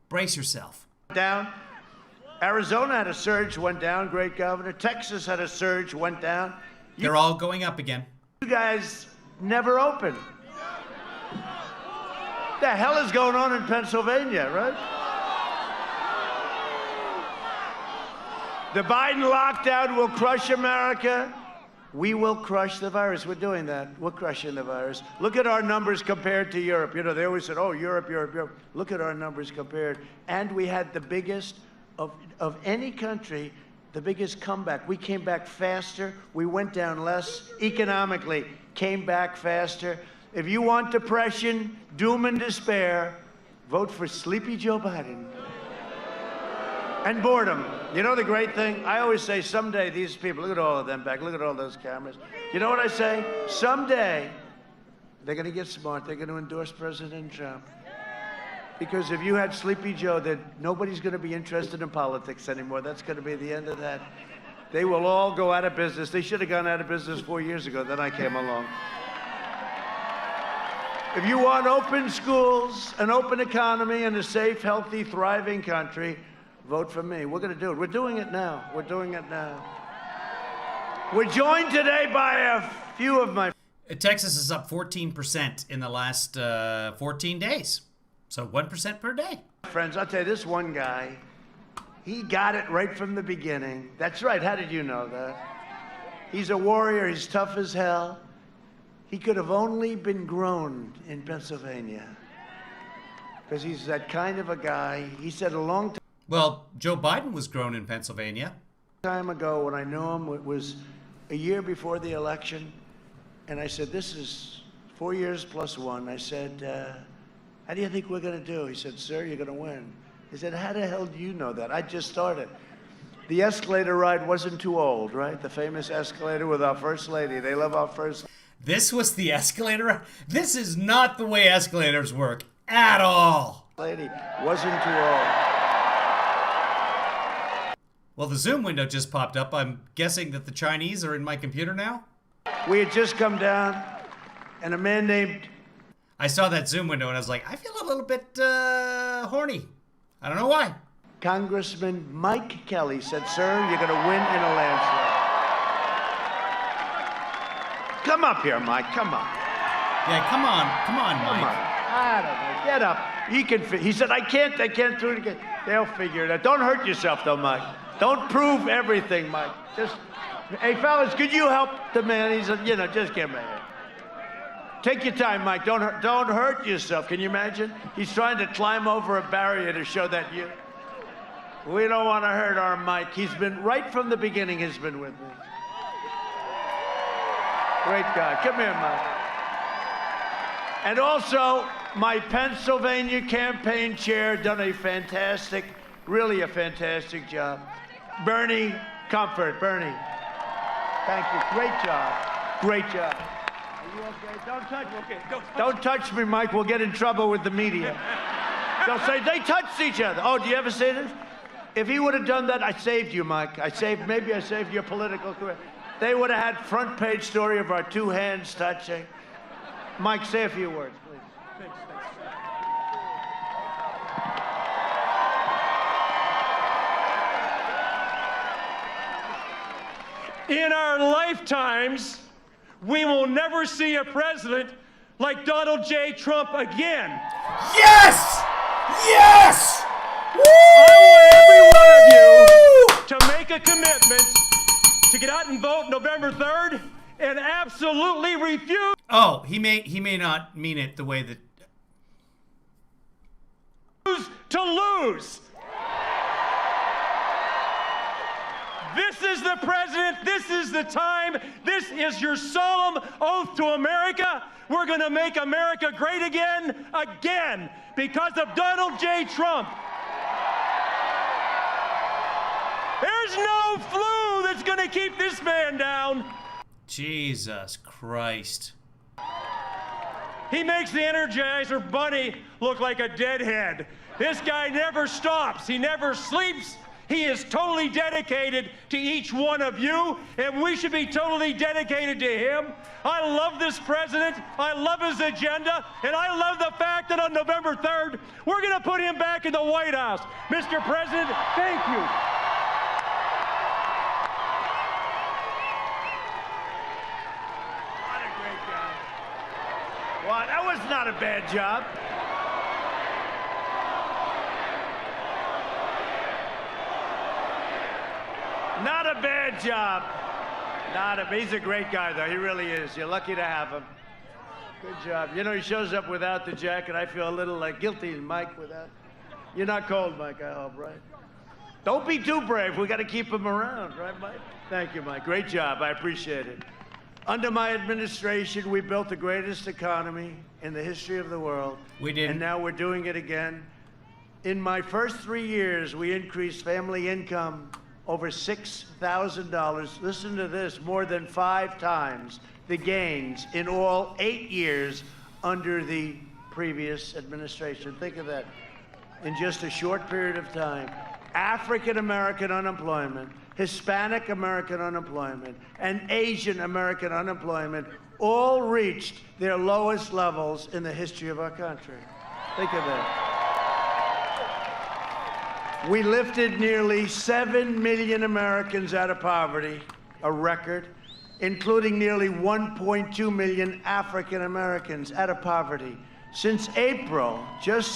Brace yourself.
Down. Arizona had a surge, went down, great governor. Texas had a surge, went down.
They're all going up again.
You guys never open. What the hell is going on in Pennsylvania, right? The Biden lockdown will crush America. We will crush the virus. We're doing that. We're crushing the virus. Look at our numbers compared to Europe. You know, they always said, oh, Europe, Europe, Europe. Look at our numbers compared. And we had the biggest of any country, the biggest comeback. We came back faster. We went down less economically, came back faster. If you want depression, doom and despair, vote for Sleepy Joe Biden. And boredom. You know the great thing? I always say someday these people, look at all of them back, look at all those cameras. You know what I say? Someday they're going to get smart. They're going to endorse President Trump. Because if you had Sleepy Joe, then nobody's going to be interested in politics anymore. That's going to be the end of that. They will all go out of business. They should have gone out of business 4 years ago. Then I came along. If you want open schools, an open economy, and a safe, healthy, thriving country, vote for me. We're going to do it. We're doing it now. We're doing it now. We're joined today by a few of my...
Texas is up 14% in the last 14 days. So 1% per day.
Friends, I'll tell you, this one guy, he got it right from the beginning. That's right. How did you know that? He's a warrior. He's tough as hell. He could have only been grown in Pennsylvania because he's that kind of a guy. He said a long time...
Well, Joe Biden was grown in Pennsylvania.
Time ago when I knew him, it was a year before the election, and I said, this is 4 years plus 1. I said, how do you think we're going to do? He said, sir, you're going to win. He said, how the hell do you know that? I just started. The escalator ride wasn't too old, right? The famous escalator with our First Lady. They love our First...
This was the escalator? This is not the way escalators work at all.
Lady wasn't too old.
Well, the Zoom window just popped up. I'm guessing that the Chinese are in my computer now?
We had just come down, and a man named...
I saw that Zoom window, and I was like, I feel a little bit horny. I don't know why.
Congressman Mike Kelly said, sir, you're going to win in a landslide. Come up here, Mike. Come on.
Yeah, come on, Mike.
Come on. I don't know. Get up. He said, I can't do it again. They'll figure it out. Don't hurt yourself, though, Mike. Don't prove everything, Mike. Just, hey, fellas, could you help the man? He's, just give him a hand. Take your time, Mike. Don't hurt yourself. Can you imagine? He's trying to climb over a barrier to show that you. We don't want to hurt our Mike. He's been, right from the beginning, has been with me. Great guy. Come here, Mike. And also, my Pennsylvania campaign chair done a fantastic, really a fantastic job. Bernie Comfort. Bernie. Thank you. Great job. Great job. Are you okay? Don't touch me, Mike. We'll get in trouble with the media. They'll say, they touched each other. Oh, do you ever say this? If he would have done that, I saved you, Mike. Maybe I saved your political career. They would have had front page story of our two hands touching. Mike, say a few words, please.
In our lifetimes, we will never see a president like Donald J. Trump again.
Yes! Yes!
I want every one of you to make a commitment to get out and vote November 3rd and absolutely refuse.
Oh, he may not mean it the way that...
To lose. This is the president. This is the time. This is your solemn oath to America. We're going to make America great again, because of Donald J. Trump. There's no flu that's going to keep this man down.
Jesus Christ.
He makes the Energizer Bunny look like a deadhead. This guy never stops. He never sleeps. He is totally dedicated to each one of you, and we should be totally dedicated to him. I love this president. I love his agenda, and I love the fact that on November 3rd, we're going to put him back in the White House. Mr. President, thank you.
What a great guy. Well, that was not a bad job. Not a bad job. He's a great guy, though. He really is. You're lucky to have him. Good job. You know, he shows up without the jacket. I feel a little guilty, Mike, without. You're not cold, Mike, I hope, right? Don't be too brave. We got to keep him around, right, Mike? Thank you, Mike. Great job. I appreciate it. Under my administration, we built the greatest economy in the history of the world.
We did.
And now we're doing it again. In my first 3 years, we increased family income over $6,000. Listen to this, more than 5 times the gains in all 8 years under the previous administration. Think of that. In just a short period of time, African American unemployment, Hispanic American unemployment, and Asian American unemployment all reached their lowest levels in the history of our country. Think of that. We lifted nearly 7 million Americans out of poverty, a record, including nearly 1.2 million African Americans out of poverty. Since April, just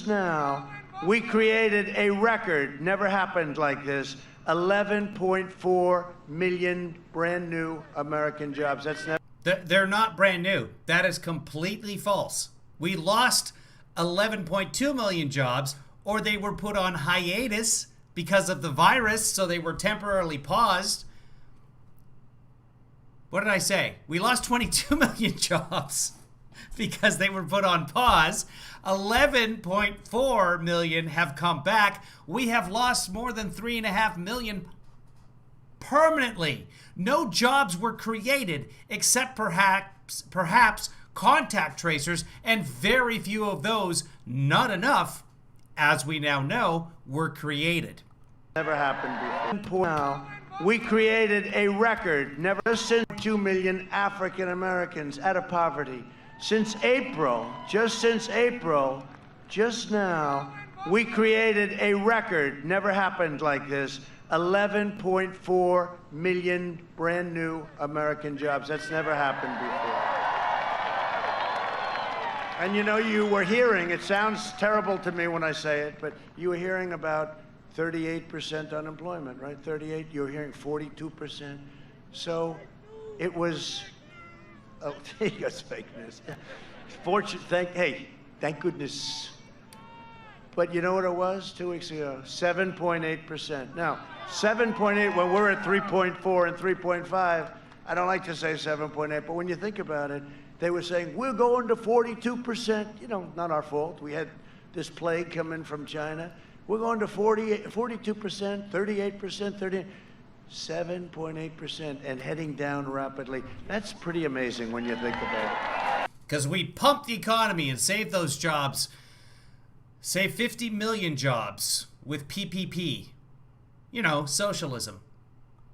now, we created a record, never happened like this, 11.4 million brand new American jobs. That's never.
They're not brand new. That is completely false. We lost 11.2 million jobs, or they were put on hiatus because of the virus, so they were temporarily paused. What did I say? We lost 22 million jobs because they were put on pause. 11.4 million have come back. We have lost more than 3.5 million permanently. No jobs were created except perhaps contact tracers, and very few of those, not enough, as we now know, were created.
Never happened before. Now, we created a record, never since 2 million African Americans out of poverty. Since April, just now, we created a record, never happened like this, 11.4 million brand new American jobs. That's never happened before. And you know, you were hearing, it sounds terrible to me when I say it, but you were hearing about 38% unemployment, right? 38, you were hearing 42%. So it was, oh, it's fake news. Thank goodness. But you know what it was 2 weeks ago? 7.8%. Now, 7.8, when we're at 3.4 and 3.5, I don't like to say 7.8, but when you think about it, they were saying, we're going to 42%. You know, not our fault. We had this plague come in from China. We're going to 42%, 38%, 38%, 7.8%, and heading down rapidly. That's pretty amazing when you think about it.
Because we pumped the economy and saved those jobs. Save 50 million jobs with PPP. You know, socialism.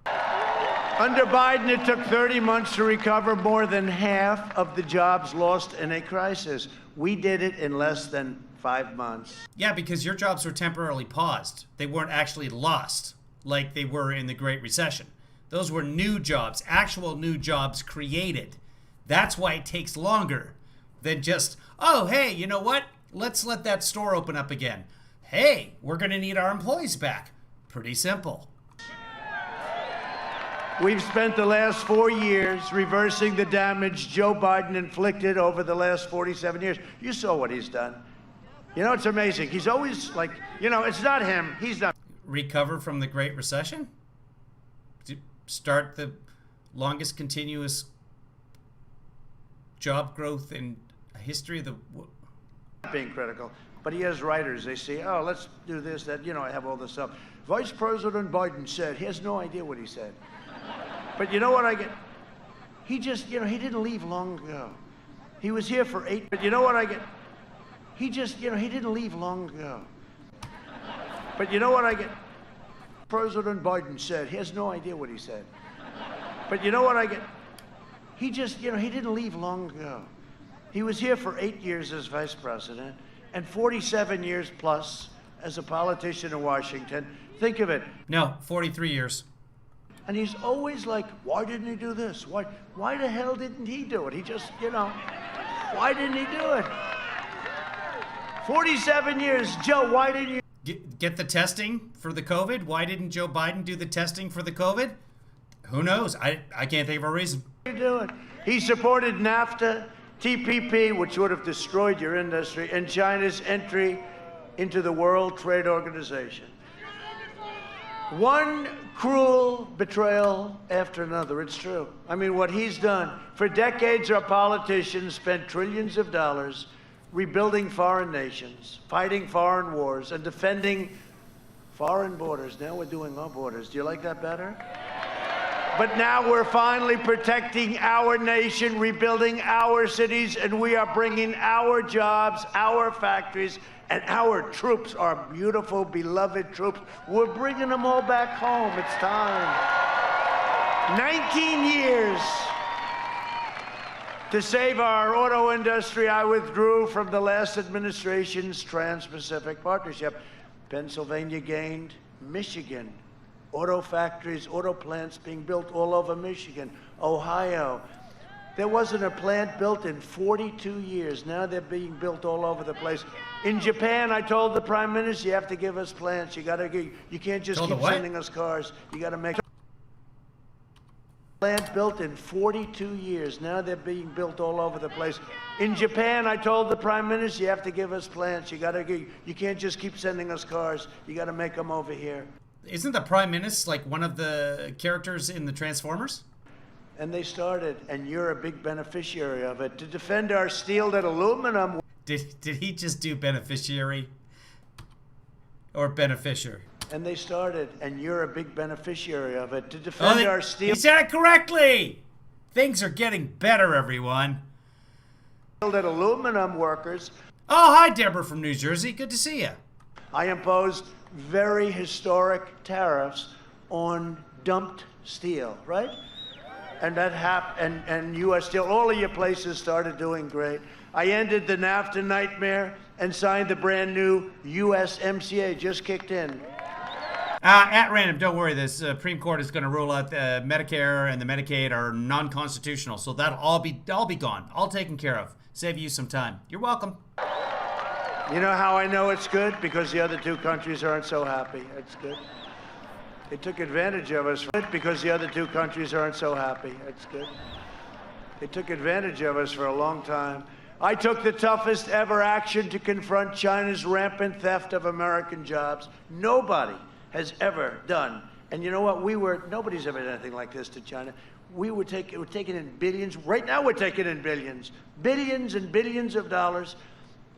Under Biden, it took 30 months to recover more than half of the jobs lost in a crisis. We did it in less than 5 months.
Yeah, because your jobs were temporarily paused. They weren't actually lost like they were in the Great Recession. Those were new jobs, actual new jobs created. That's why it takes longer than just, oh, hey, you know what? Let's let that store open up again. Hey, we're going to need our employees back. Pretty simple.
We've spent the last 4 years reversing the damage Joe Biden inflicted over the last 47 years. You saw what he's done. You know, it's amazing. He's always like, you know, it's not him. He's not.
Recover from the Great Recession? Start the longest continuous job growth in history of the...
Being critical, but he has writers. They say, oh, let's do this, that, you know, I have all this stuff. Vice President Biden said, he has no idea what he said. But you know what I get? He just, you know, he didn't leave long ago. He was here for 8, but you know what I get? He just, you know, he didn't leave long ago. But you know what I get? President Biden said, he has no idea what he said. But you know what I get? He just, you know, he didn't leave long ago. He was here for 8 years as vice president and 47 years plus as a politician in Washington. Think of it.
No, 43 years.
And he's always like, why didn't he do this? Why the hell didn't he do it? He just, you know, why didn't he do it? 47 years, Joe, why didn't you?
Get the testing for the COVID? Why didn't Joe Biden do the testing for the COVID? Who knows? I can't think of a reason.
What are you doing? He supported NAFTA, TPP, which would have destroyed your industry, and China's entry into the World Trade Organization. One cruel betrayal after another, it's true. I mean, what he's done. For decades, our politicians spent trillions of dollars rebuilding foreign nations, fighting foreign wars, and defending foreign borders. Now we're doing our borders. Do you like that better? But now we're finally protecting our nation, rebuilding our cities, and we are bringing our jobs, our factories, and our troops, our beautiful, beloved troops. We're bringing them all back home. It's time. 19 years to save our auto industry. I withdrew from the last administration's Trans-Pacific Partnership. Pennsylvania gained, Michigan. Auto factories, auto plants being built all over Michigan, Ohio. There wasn't a plant built in 42 years. Now they're being built all over the place. In Japan, I told the Prime Minister, you have to give us plants. You can't just keep sending us cars. You got to make plant built in 42 years. Now they're being built all over the place. In Japan, I told the Prime Minister, you have to give us plants. You can't just keep sending us cars. You got to make them over here.
Isn't the Prime Minister like one of the characters in the Transformers?
And they started, and you're a big beneficiary of it, to defend our steel and aluminum.
Did he just do beneficiary or beneficiary?
And they started, and you're a big beneficiary of it, to defend our steel.
He said it correctly. Things are getting better, everyone.
Steel and aluminum workers.
Oh, hi, Deborah from New Jersey. Good to see you.
I imposed very historic tariffs on dumped steel, right? And that happened, and U.S. Steel, all of your places started doing great. I ended the NAFTA nightmare and signed the brand new USMCA, just kicked in.
At random, don't worry. The Supreme Court is going to rule out Medicare and the Medicaid are non-constitutional, so that'll all be gone, all taken care of. Save you some time. You're welcome.
You know how I know it's good? Because the other two countries aren't so happy. It's good. They took advantage of us because the other two countries aren't so happy. It's good. They took advantage of us for a long time. I took the toughest ever action to confront China's rampant theft of American jobs. Nobody has ever done. And you know what? Nobody's ever done anything like this to China. We're taking in billions. Right now we're taking in billions. Billions and billions of dollars.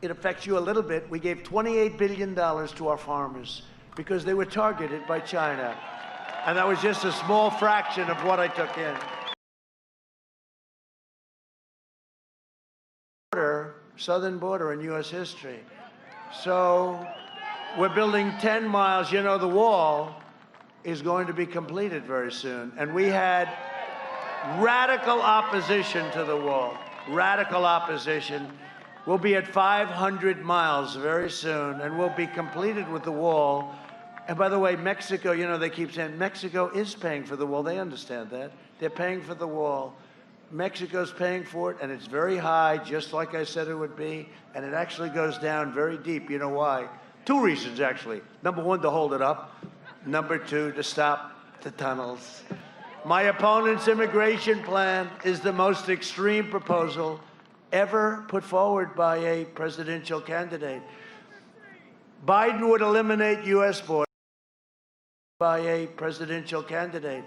It affects you a little bit. We gave $28 billion to our farmers because they were targeted by China. And that was just a small fraction of what I took in. Southern border in U.S. history. So we're building 10 miles. You know, the wall is going to be completed very soon. And we had radical opposition to the wall. Radical opposition. We'll be at 500 miles very soon, and we'll be completed with the wall. And by the way, Mexico, you know, they keep saying Mexico is paying for the wall. They understand that. They're paying for the wall. Mexico's paying for it, and it's very high, just like I said it would be, and it actually goes down very deep. You know why? Two reasons, actually. Number one, to hold it up. Number two, to stop the tunnels. My opponent's immigration plan is the most extreme proposal ever put forward by a presidential candidate. Biden would eliminate U.S. borders by a presidential candidate.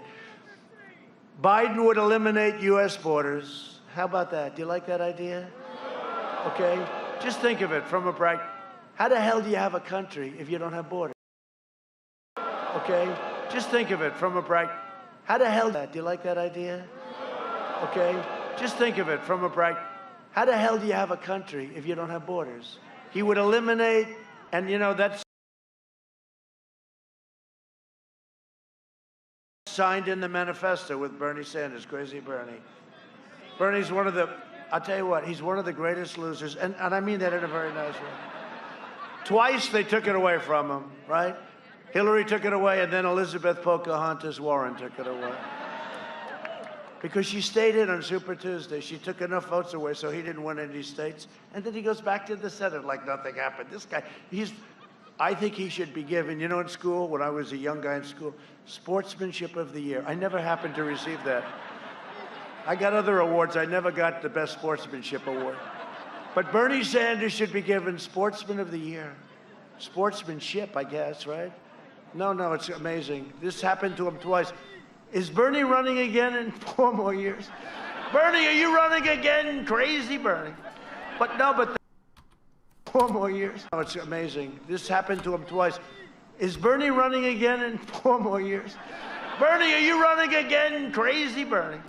Biden would eliminate U.S. borders. How about that? Do you like that idea? Okay. Just think of it from a bright. How the hell do you have a country if you don't have borders? Okay. Just think of it from a bright. How the hell do you like that idea? Okay. Just think of it from a bright. How the hell do you have a country if you don't have borders? He would eliminate, and you know, that's signed in the manifesto with Bernie Sanders, crazy Bernie. Bernie's one of the, I'll tell you what, he's one of the greatest losers, and I mean that in a very nice way. Twice they took it away from him, right? Hillary took it away, and then Elizabeth Pocahontas Warren took it away. Because she stayed in on Super Tuesday. She took enough votes away so he didn't win any states. And then he goes back to the Senate like nothing happened. This guy, I think he should be given, you know, in school, when I was a young guy in school, Sportsmanship of the Year. I never happened to receive that. I got other awards. I never got the Best Sportsmanship Award. But Bernie Sanders should be given Sportsman of the Year. Sportsmanship, I guess, right? No, it's amazing. This happened to him twice. Is Bernie running again in 4 more years? Bernie, are you running again? Crazy Bernie. But 4 more years. No, it's amazing. This happened to him twice. Is Bernie running again in 4 more years? Bernie, are you running again? Crazy Bernie.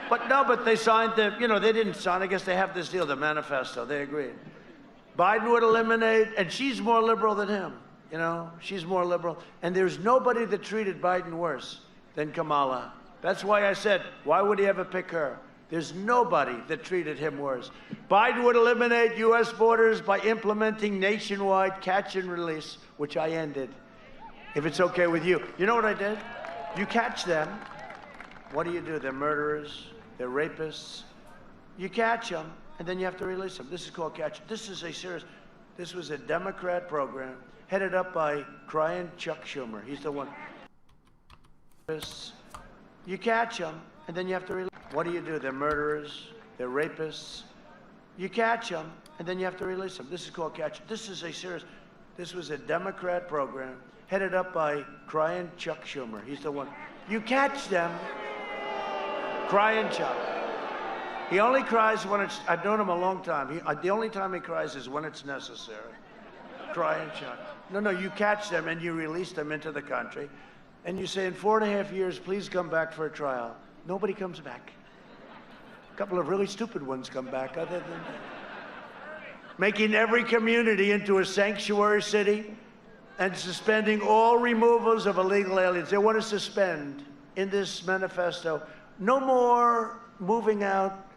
But they signed the, you know, they didn't sign. I guess they have this deal, the manifesto. They agreed. Biden would eliminate, and she's more liberal than him. You know, she's more liberal. And there's nobody that treated Biden worse than Kamala. That's why I said, why would he ever pick her? There's nobody that treated him worse. Biden would eliminate U.S. borders by implementing nationwide catch and release, which I ended, if it's okay with you. You know what I did? You catch them. What do? They're murderers. They're rapists. You catch them, and then you have to release them. This is called catch. This was a Democrat program headed up by crying Chuck Schumer. He's the one. You catch them, and then you have to release them. What do? They're murderers. They're rapists. You catch them, and then you have to release them. This is called catch. This was a Democrat program headed up by crying Chuck Schumer. He's the one. You catch them, crying Chuck. He only cries when it's, I've known him a long time. The only time he cries is when it's necessary. Crying Chuck. No, you catch them and you release them into the country. And you say, in 4.5 years, please come back for a trial. Nobody comes back. A couple of really stupid ones come back, other than that. Making every community into a sanctuary city and suspending all removals of illegal aliens. They want to suspend in this manifesto no more moving out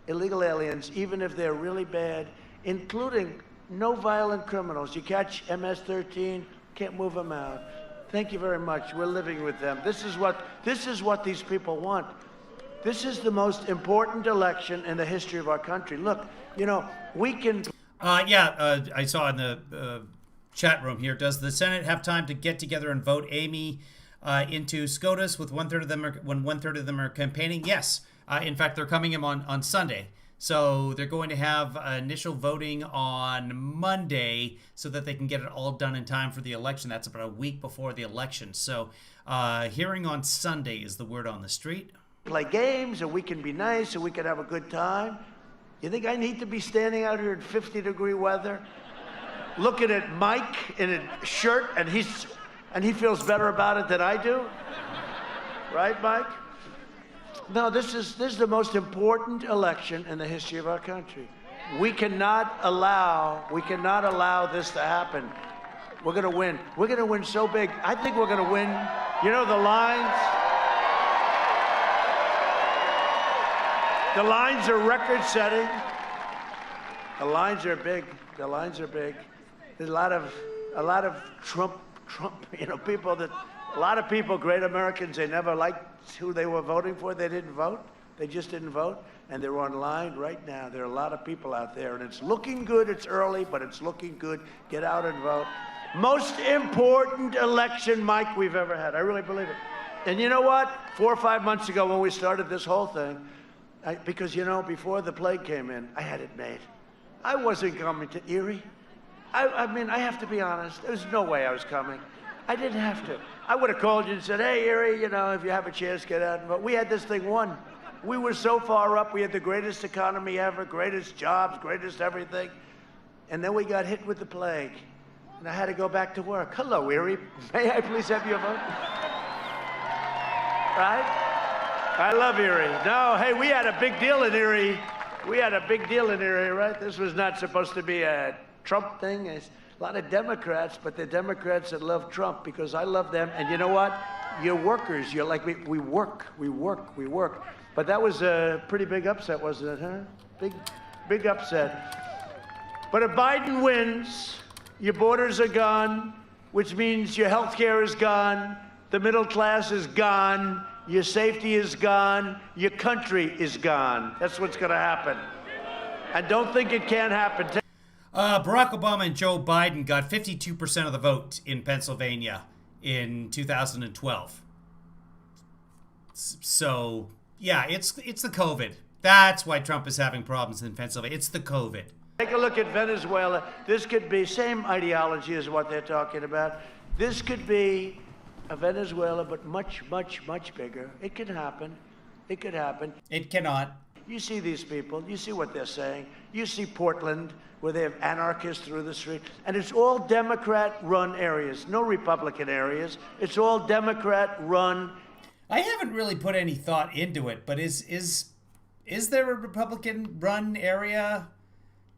illegal aliens, even if they're really bad, including no violent criminals. You catch MS-13, can't move them out. Thank you very much. We're living with them. This is what these people want. This is the most important election in the history of our country. Look, you know, we can...
I saw in the chat room here, does the Senate have time to get together and vote Amy into SCOTUS with when one-third of them are campaigning? Yes. In fact, they're coming in on Sunday. So they're going to have initial voting on Monday so that they can get it all done in time for the election. That's about a week before the election. So hearing on Sunday is the word on the street.
Play games, and we can be nice, and we can have a good time. You think I need to be standing out here in 50-degree weather, looking at Mike in a shirt, and he feels better about it than I do? Right, Mike? No, this is the most important election in the history of our country. We cannot allow this to happen. We're going to win. We're going to win so big. I think we're going to win. You know, the lines are record-setting. The lines are big. The lines are big. There's a lot of Trump, you know, a lot of people, great Americans, they never liked who they were voting for. They didn't vote. They just didn't vote. And they're online right now. There are a lot of people out there, and it's looking good. It's early, but it's looking good. Get out and vote. Most important election, Mike, we've ever had. I really believe it. And you know what? 4 or 5 months ago when we started this whole thing, because, you know, before the plague came in, I had it made. I wasn't coming to Erie. I mean, I have to be honest. There's no way I was coming. I didn't have to. I would have called you and said, hey, Erie, you know, if you have a chance, get out and vote. We had this thing won. We were so far up. We had the greatest economy ever, greatest jobs, greatest everything. And then we got hit with the plague. And I had to go back to work. Hello, Erie. May I please have your vote? Right? I love Erie. No, hey, we had a big deal in Erie. We had a big deal in Erie, right? This was not supposed to be a Trump thing. It's a lot of Democrats, but the Democrats that love Trump because I love them. And you know what? You're workers. You're like, we work. But that was a pretty big upset, wasn't it, huh? Big upset. But if Biden wins, your borders are gone, which means your health care is gone, the middle class is gone, your safety is gone, your country is gone. That's what's going to happen. And don't think it can't happen.
Barack Obama and Joe Biden got 52% of the vote in Pennsylvania in 2012. So, yeah, it's the COVID. That's why Trump is having problems in Pennsylvania. It's the COVID.
Take a look at Venezuela. This could be same ideology as what they're talking about. This could be a Venezuela, but much, much, much bigger. It could happen. It could happen.
It cannot.
You see these people. You see what they're saying. You see Portland, where they have anarchists through the street. And it's all Democrat-run areas, no Republican areas. It's all Democrat-run.
I haven't really put any thought into it, but is there a Republican-run area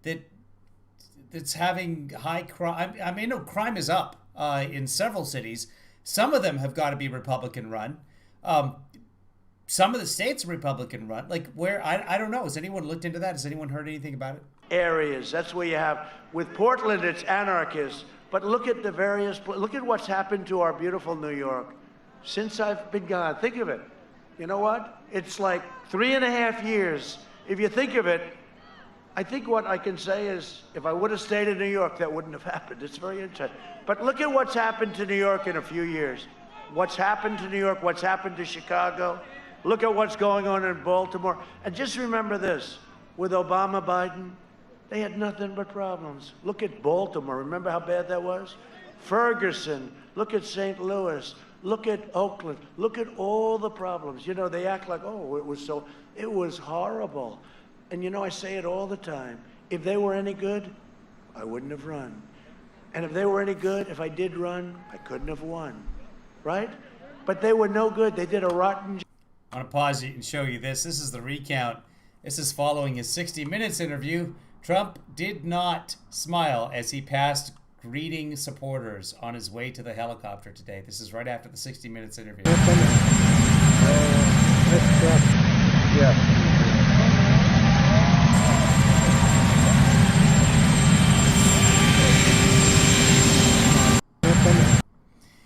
that's having high crime? I mean, no, crime is up in several cities. Some of them have got to be Republican-run. Some of the states are Republican-run. Like where? I don't know. Has anyone looked into that? Has anyone heard anything about it?
Areas. That's where you have. With Portland, it's anarchists. But look at look at what's happened to our beautiful New York since I've been gone. Think of it. You know what? It's like 3.5 years. If you think of it, I think what I can say is if I would have stayed in New York, that wouldn't have happened. It's very interesting. But look at what's happened to New York in a few years. What's happened to New York, what's happened to Chicago. Look at what's going on in Baltimore. And just remember this, with Obama, Biden, they had nothing but problems. Look at Baltimore. Remember how bad that was? Ferguson. Look at St. Louis. Look at Oakland. Look at all the problems. You know, they act like, oh, it was horrible. And you know, I say it all the time. If they were any good, I wouldn't have run. And if they were any good, if I did run, I couldn't have won. Right? But they were no good. They did a rotten job.
I want to pause it and show you this. This is the recount. This is following his 60 Minutes interview. Trump did not smile as he passed greeting supporters on his way to the helicopter today. This is right after the 60 Minutes interview.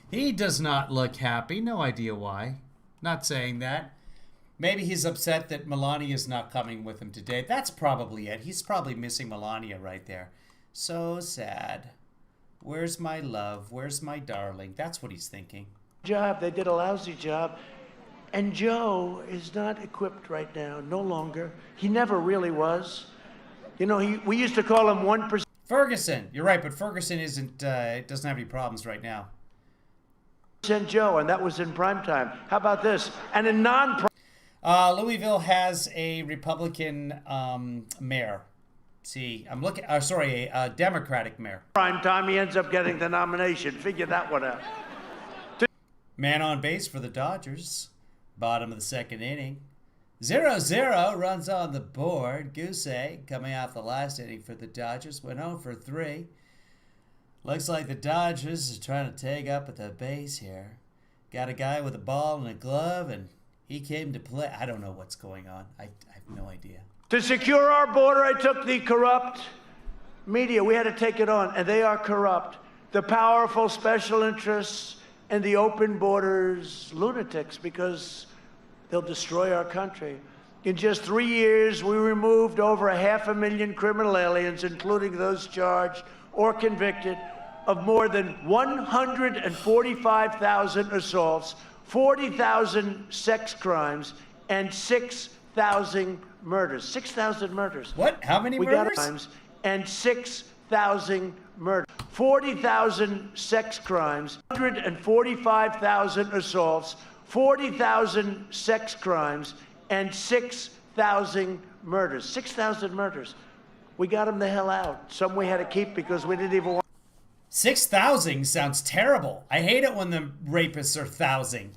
He does not look happy. No idea why. Not saying that. Maybe he's upset that Melania is not coming with him today. That's probably it. He's probably missing Melania right there. So sad. Where's my love? Where's my darling? That's what he's thinking.
Job. They did a lousy job. And Joe is not equipped right now, no longer. He never really was. You know, we used to call him 1%.
Ferguson. You're right, but Ferguson doesn't have any problems right now.
Joe, and that was in prime time. How about this? And in
Louisville has a Republican mayor. See, I'm looking. Sorry, a Democratic mayor.
Prime time, he ends up getting the nomination. Figure that one out.
Man on base for the Dodgers. Bottom of the second inning. 0-0 runs on the board. Goose egg coming off the last inning for the Dodgers. Went 0 for 3. Looks like the Dodgers are trying to take up at the base here. Got a guy with a ball and a glove, and he came to play. I don't know what's going on. I have no idea.
To secure our border, I took the corrupt media. We had to take it on, and they are corrupt. The powerful special interests and the open borders lunatics, because they'll destroy our country. In just 3 years, we removed over 500,000 criminal aliens, including those charged or convicted of more than 145,000 assaults, 40,000 sex crimes, and 6,000 murders. 6,000 murders.
What? How many murders?
And 6,000 murders. 40,000 sex crimes, 145,000 assaults, 40,000 sex crimes, and 6,000 murders. 6,000 murders. We got them the hell out. Some we had to keep because we didn't even want.
6,000 sounds terrible. I hate it when the rapists are 1,000.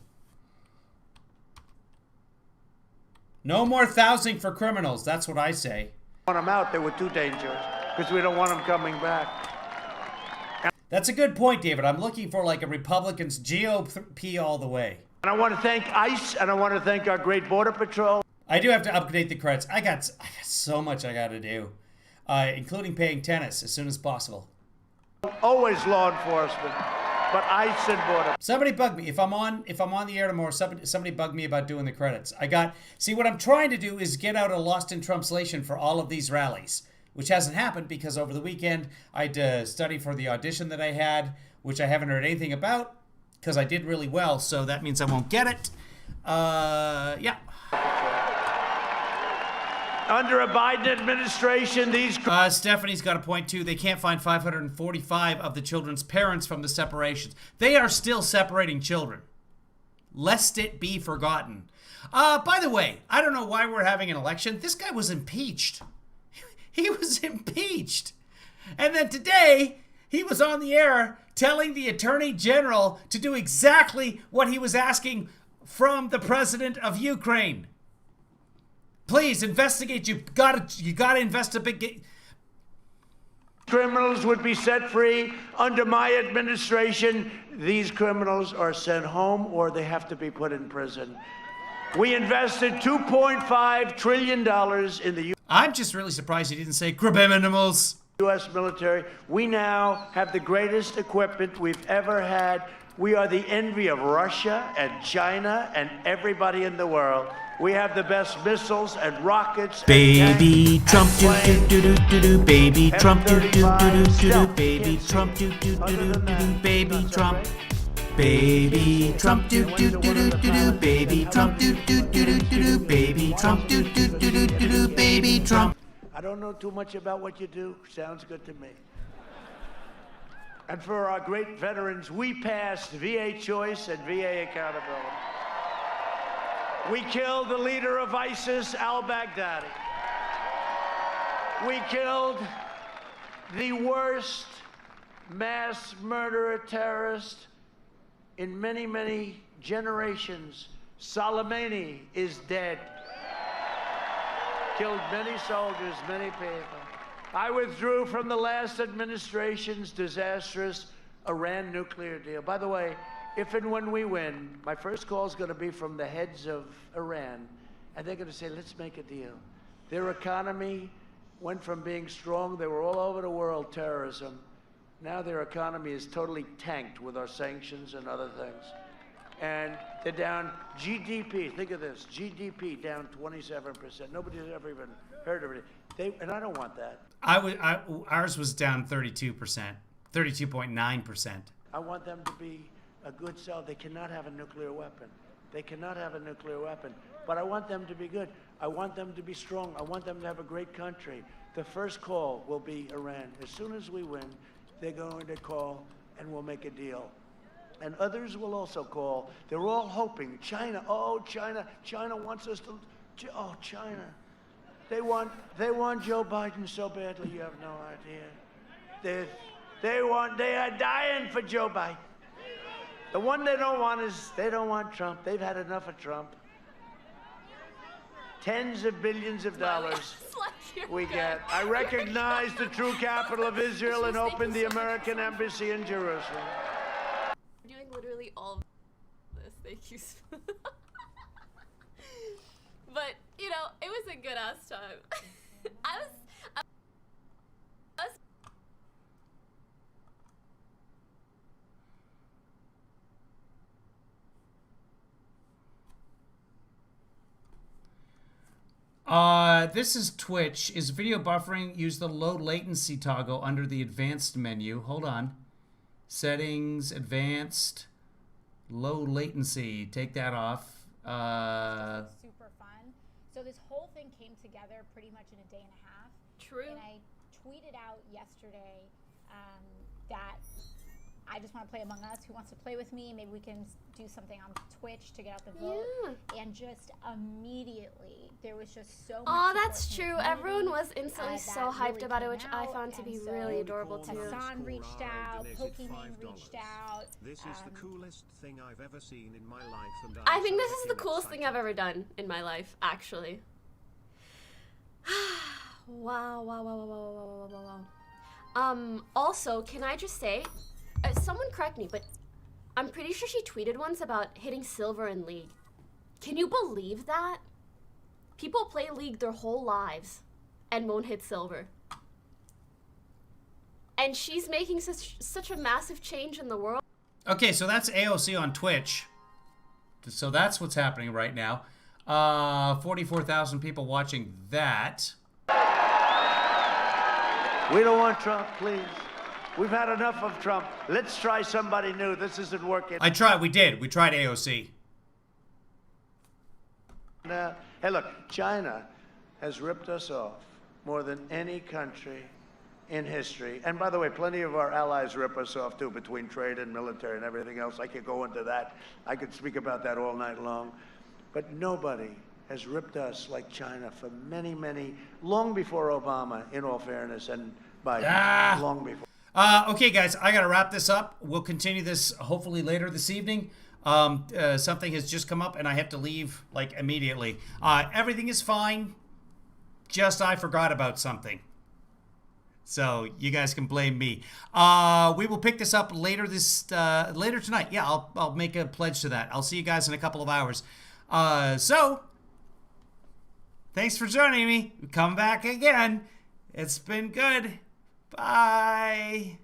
No more 1,000 for criminals. That's what I say.
Want them out. They were too dangerous because we don't want them coming back.
That's a good point, David. I'm looking for like a Republicans GOP all the way.
And I want to thank ICE, and I want to thank our great Border Patrol.
I do have to update the credits. I got so much I got to do, including paying tennis as soon as possible.
Always law enforcement, but ICE and Border.
Somebody bug me if I'm on the air tomorrow. Somebody bug me about doing the credits. See, what I'm trying to do is get out a Lost in Translation for all of these rallies, which hasn't happened because over the weekend I had to study for the audition that I had, which I haven't heard anything about because I did really well. So that means I won't get it. Yeah.
Under a Biden administration, these...
Stephanie's got a point, too. They can't find 545 of the children's parents from the separations. They are still separating children, lest it be forgotten. By the way, I don't know why we're having an election. This guy was impeached. He was impeached. And then today, he was on the air telling the Attorney General to do exactly what he was asking from the president of Ukraine. Please investigate. You gotta investigate.
Criminals would be set free. Under my administration, these criminals are sent home or they have to be put in prison. We invested $2.5 trillion in the
I'm just really surprised he didn't say criminals.
U.S. military. We now have the greatest equipment we've ever had. We are the envy of Russia and China and everybody in the world. We have the best missiles and rockets.
Baby Trump, do do do do do. Baby Trump, do do do do do. Baby Trump, do do do do do. Baby Trump. Baby Trump, do do do do do. Baby Trump, do do do do do. Baby Trump, do do do do do. Baby Trump.
I don't know too much about what you do. Sounds good to me. And for our great veterans, we passed VA choice and VA accountability. We killed the leader of ISIS, al-Baghdadi. We killed the worst mass murderer terrorist in many, many generations. Soleimani is dead. Killed many soldiers, many people. I withdrew from the last administration's disastrous Iran nuclear deal. By the way, if and when we win, my first call is going to be from the heads of Iran, and they're going to say, let's make a deal. Their economy went from being strong, they were all over the world, terrorism. Now their economy is totally tanked with our sanctions and other things. And they're down GDP, think of this, GDP down 27%. Nobody's ever even heard of it. And I don't want that.
Ours was down 32%, 32.9%.
I want them to be a good cell. They cannot have a nuclear weapon. They cannot have a nuclear weapon. But I want them to be good. I want them to be strong. I want them to have a great country. The first call will be Iran. As soon as we win, they're going to call and we'll make a deal. And others will also call. They're all hoping. China, oh, China wants us to, oh, China. They want Joe Biden so badly, you have no idea. They are dying for Joe Biden. The one they don't want is, they don't want Trump. They've had enough of Trump. Tens of billions of dollars we get. I recognize the true capital of Israel and opened the American embassy in Jerusalem.
We're doing literally all of this. Thank you. But, you know, it was a good ass time. I was
this is Twitch. Is video buffering? Use the low latency toggle under the advanced menu. Hold on. Settings, advanced, low latency. Take that off.
Super fun. So this whole thing came together pretty much in a day and a half.
True.
And I tweeted out yesterday that I just want to play Among Us. Who wants to play with me? Maybe we can do something on Twitch to get out the vote.
Yeah.
And just immediately, there was just so much
Oh,
support
that's
from the
true.
community,
Everyone was instantly
that
so hyped
really
about it,
came
which I
out.
found to be
And so
really adorable too.
Hassan reached out, Pokemon reached out.
This is the coolest thing I've ever seen in my life, and
I think this is the coolest thing I've ever done in my life, actually. Wow. Also, can I just say, someone correct me, but I'm pretty sure she tweeted once about hitting silver in League. Can you believe that? People play League their whole lives and won't hit silver. And she's making such a massive change in the world.
Okay, so that's AOC on Twitch. So that's what's happening right now. 44,000 people watching that.
We don't want Trump, please. We've had enough of Trump. Let's try somebody new. This isn't working.
We tried AOC.
Now, hey, look, China has ripped us off more than any country in history. And by the way, plenty of our allies rip us off too, between trade and military and everything else. I could go into that. I could speak about that all night long. But nobody has ripped us like China for many, long before Obama, in all fairness, and Biden, long before.
Okay, guys, I got to wrap this up. We'll continue this hopefully later this evening. Something has just come up, and I have to leave, like, immediately. Everything is fine. Just I forgot about something. So you guys can blame me. We will pick this up later later tonight. Yeah, I'll make a pledge to that. I'll see you guys in a couple of hours. So, thanks for joining me. Come back again. It's been good. Bye.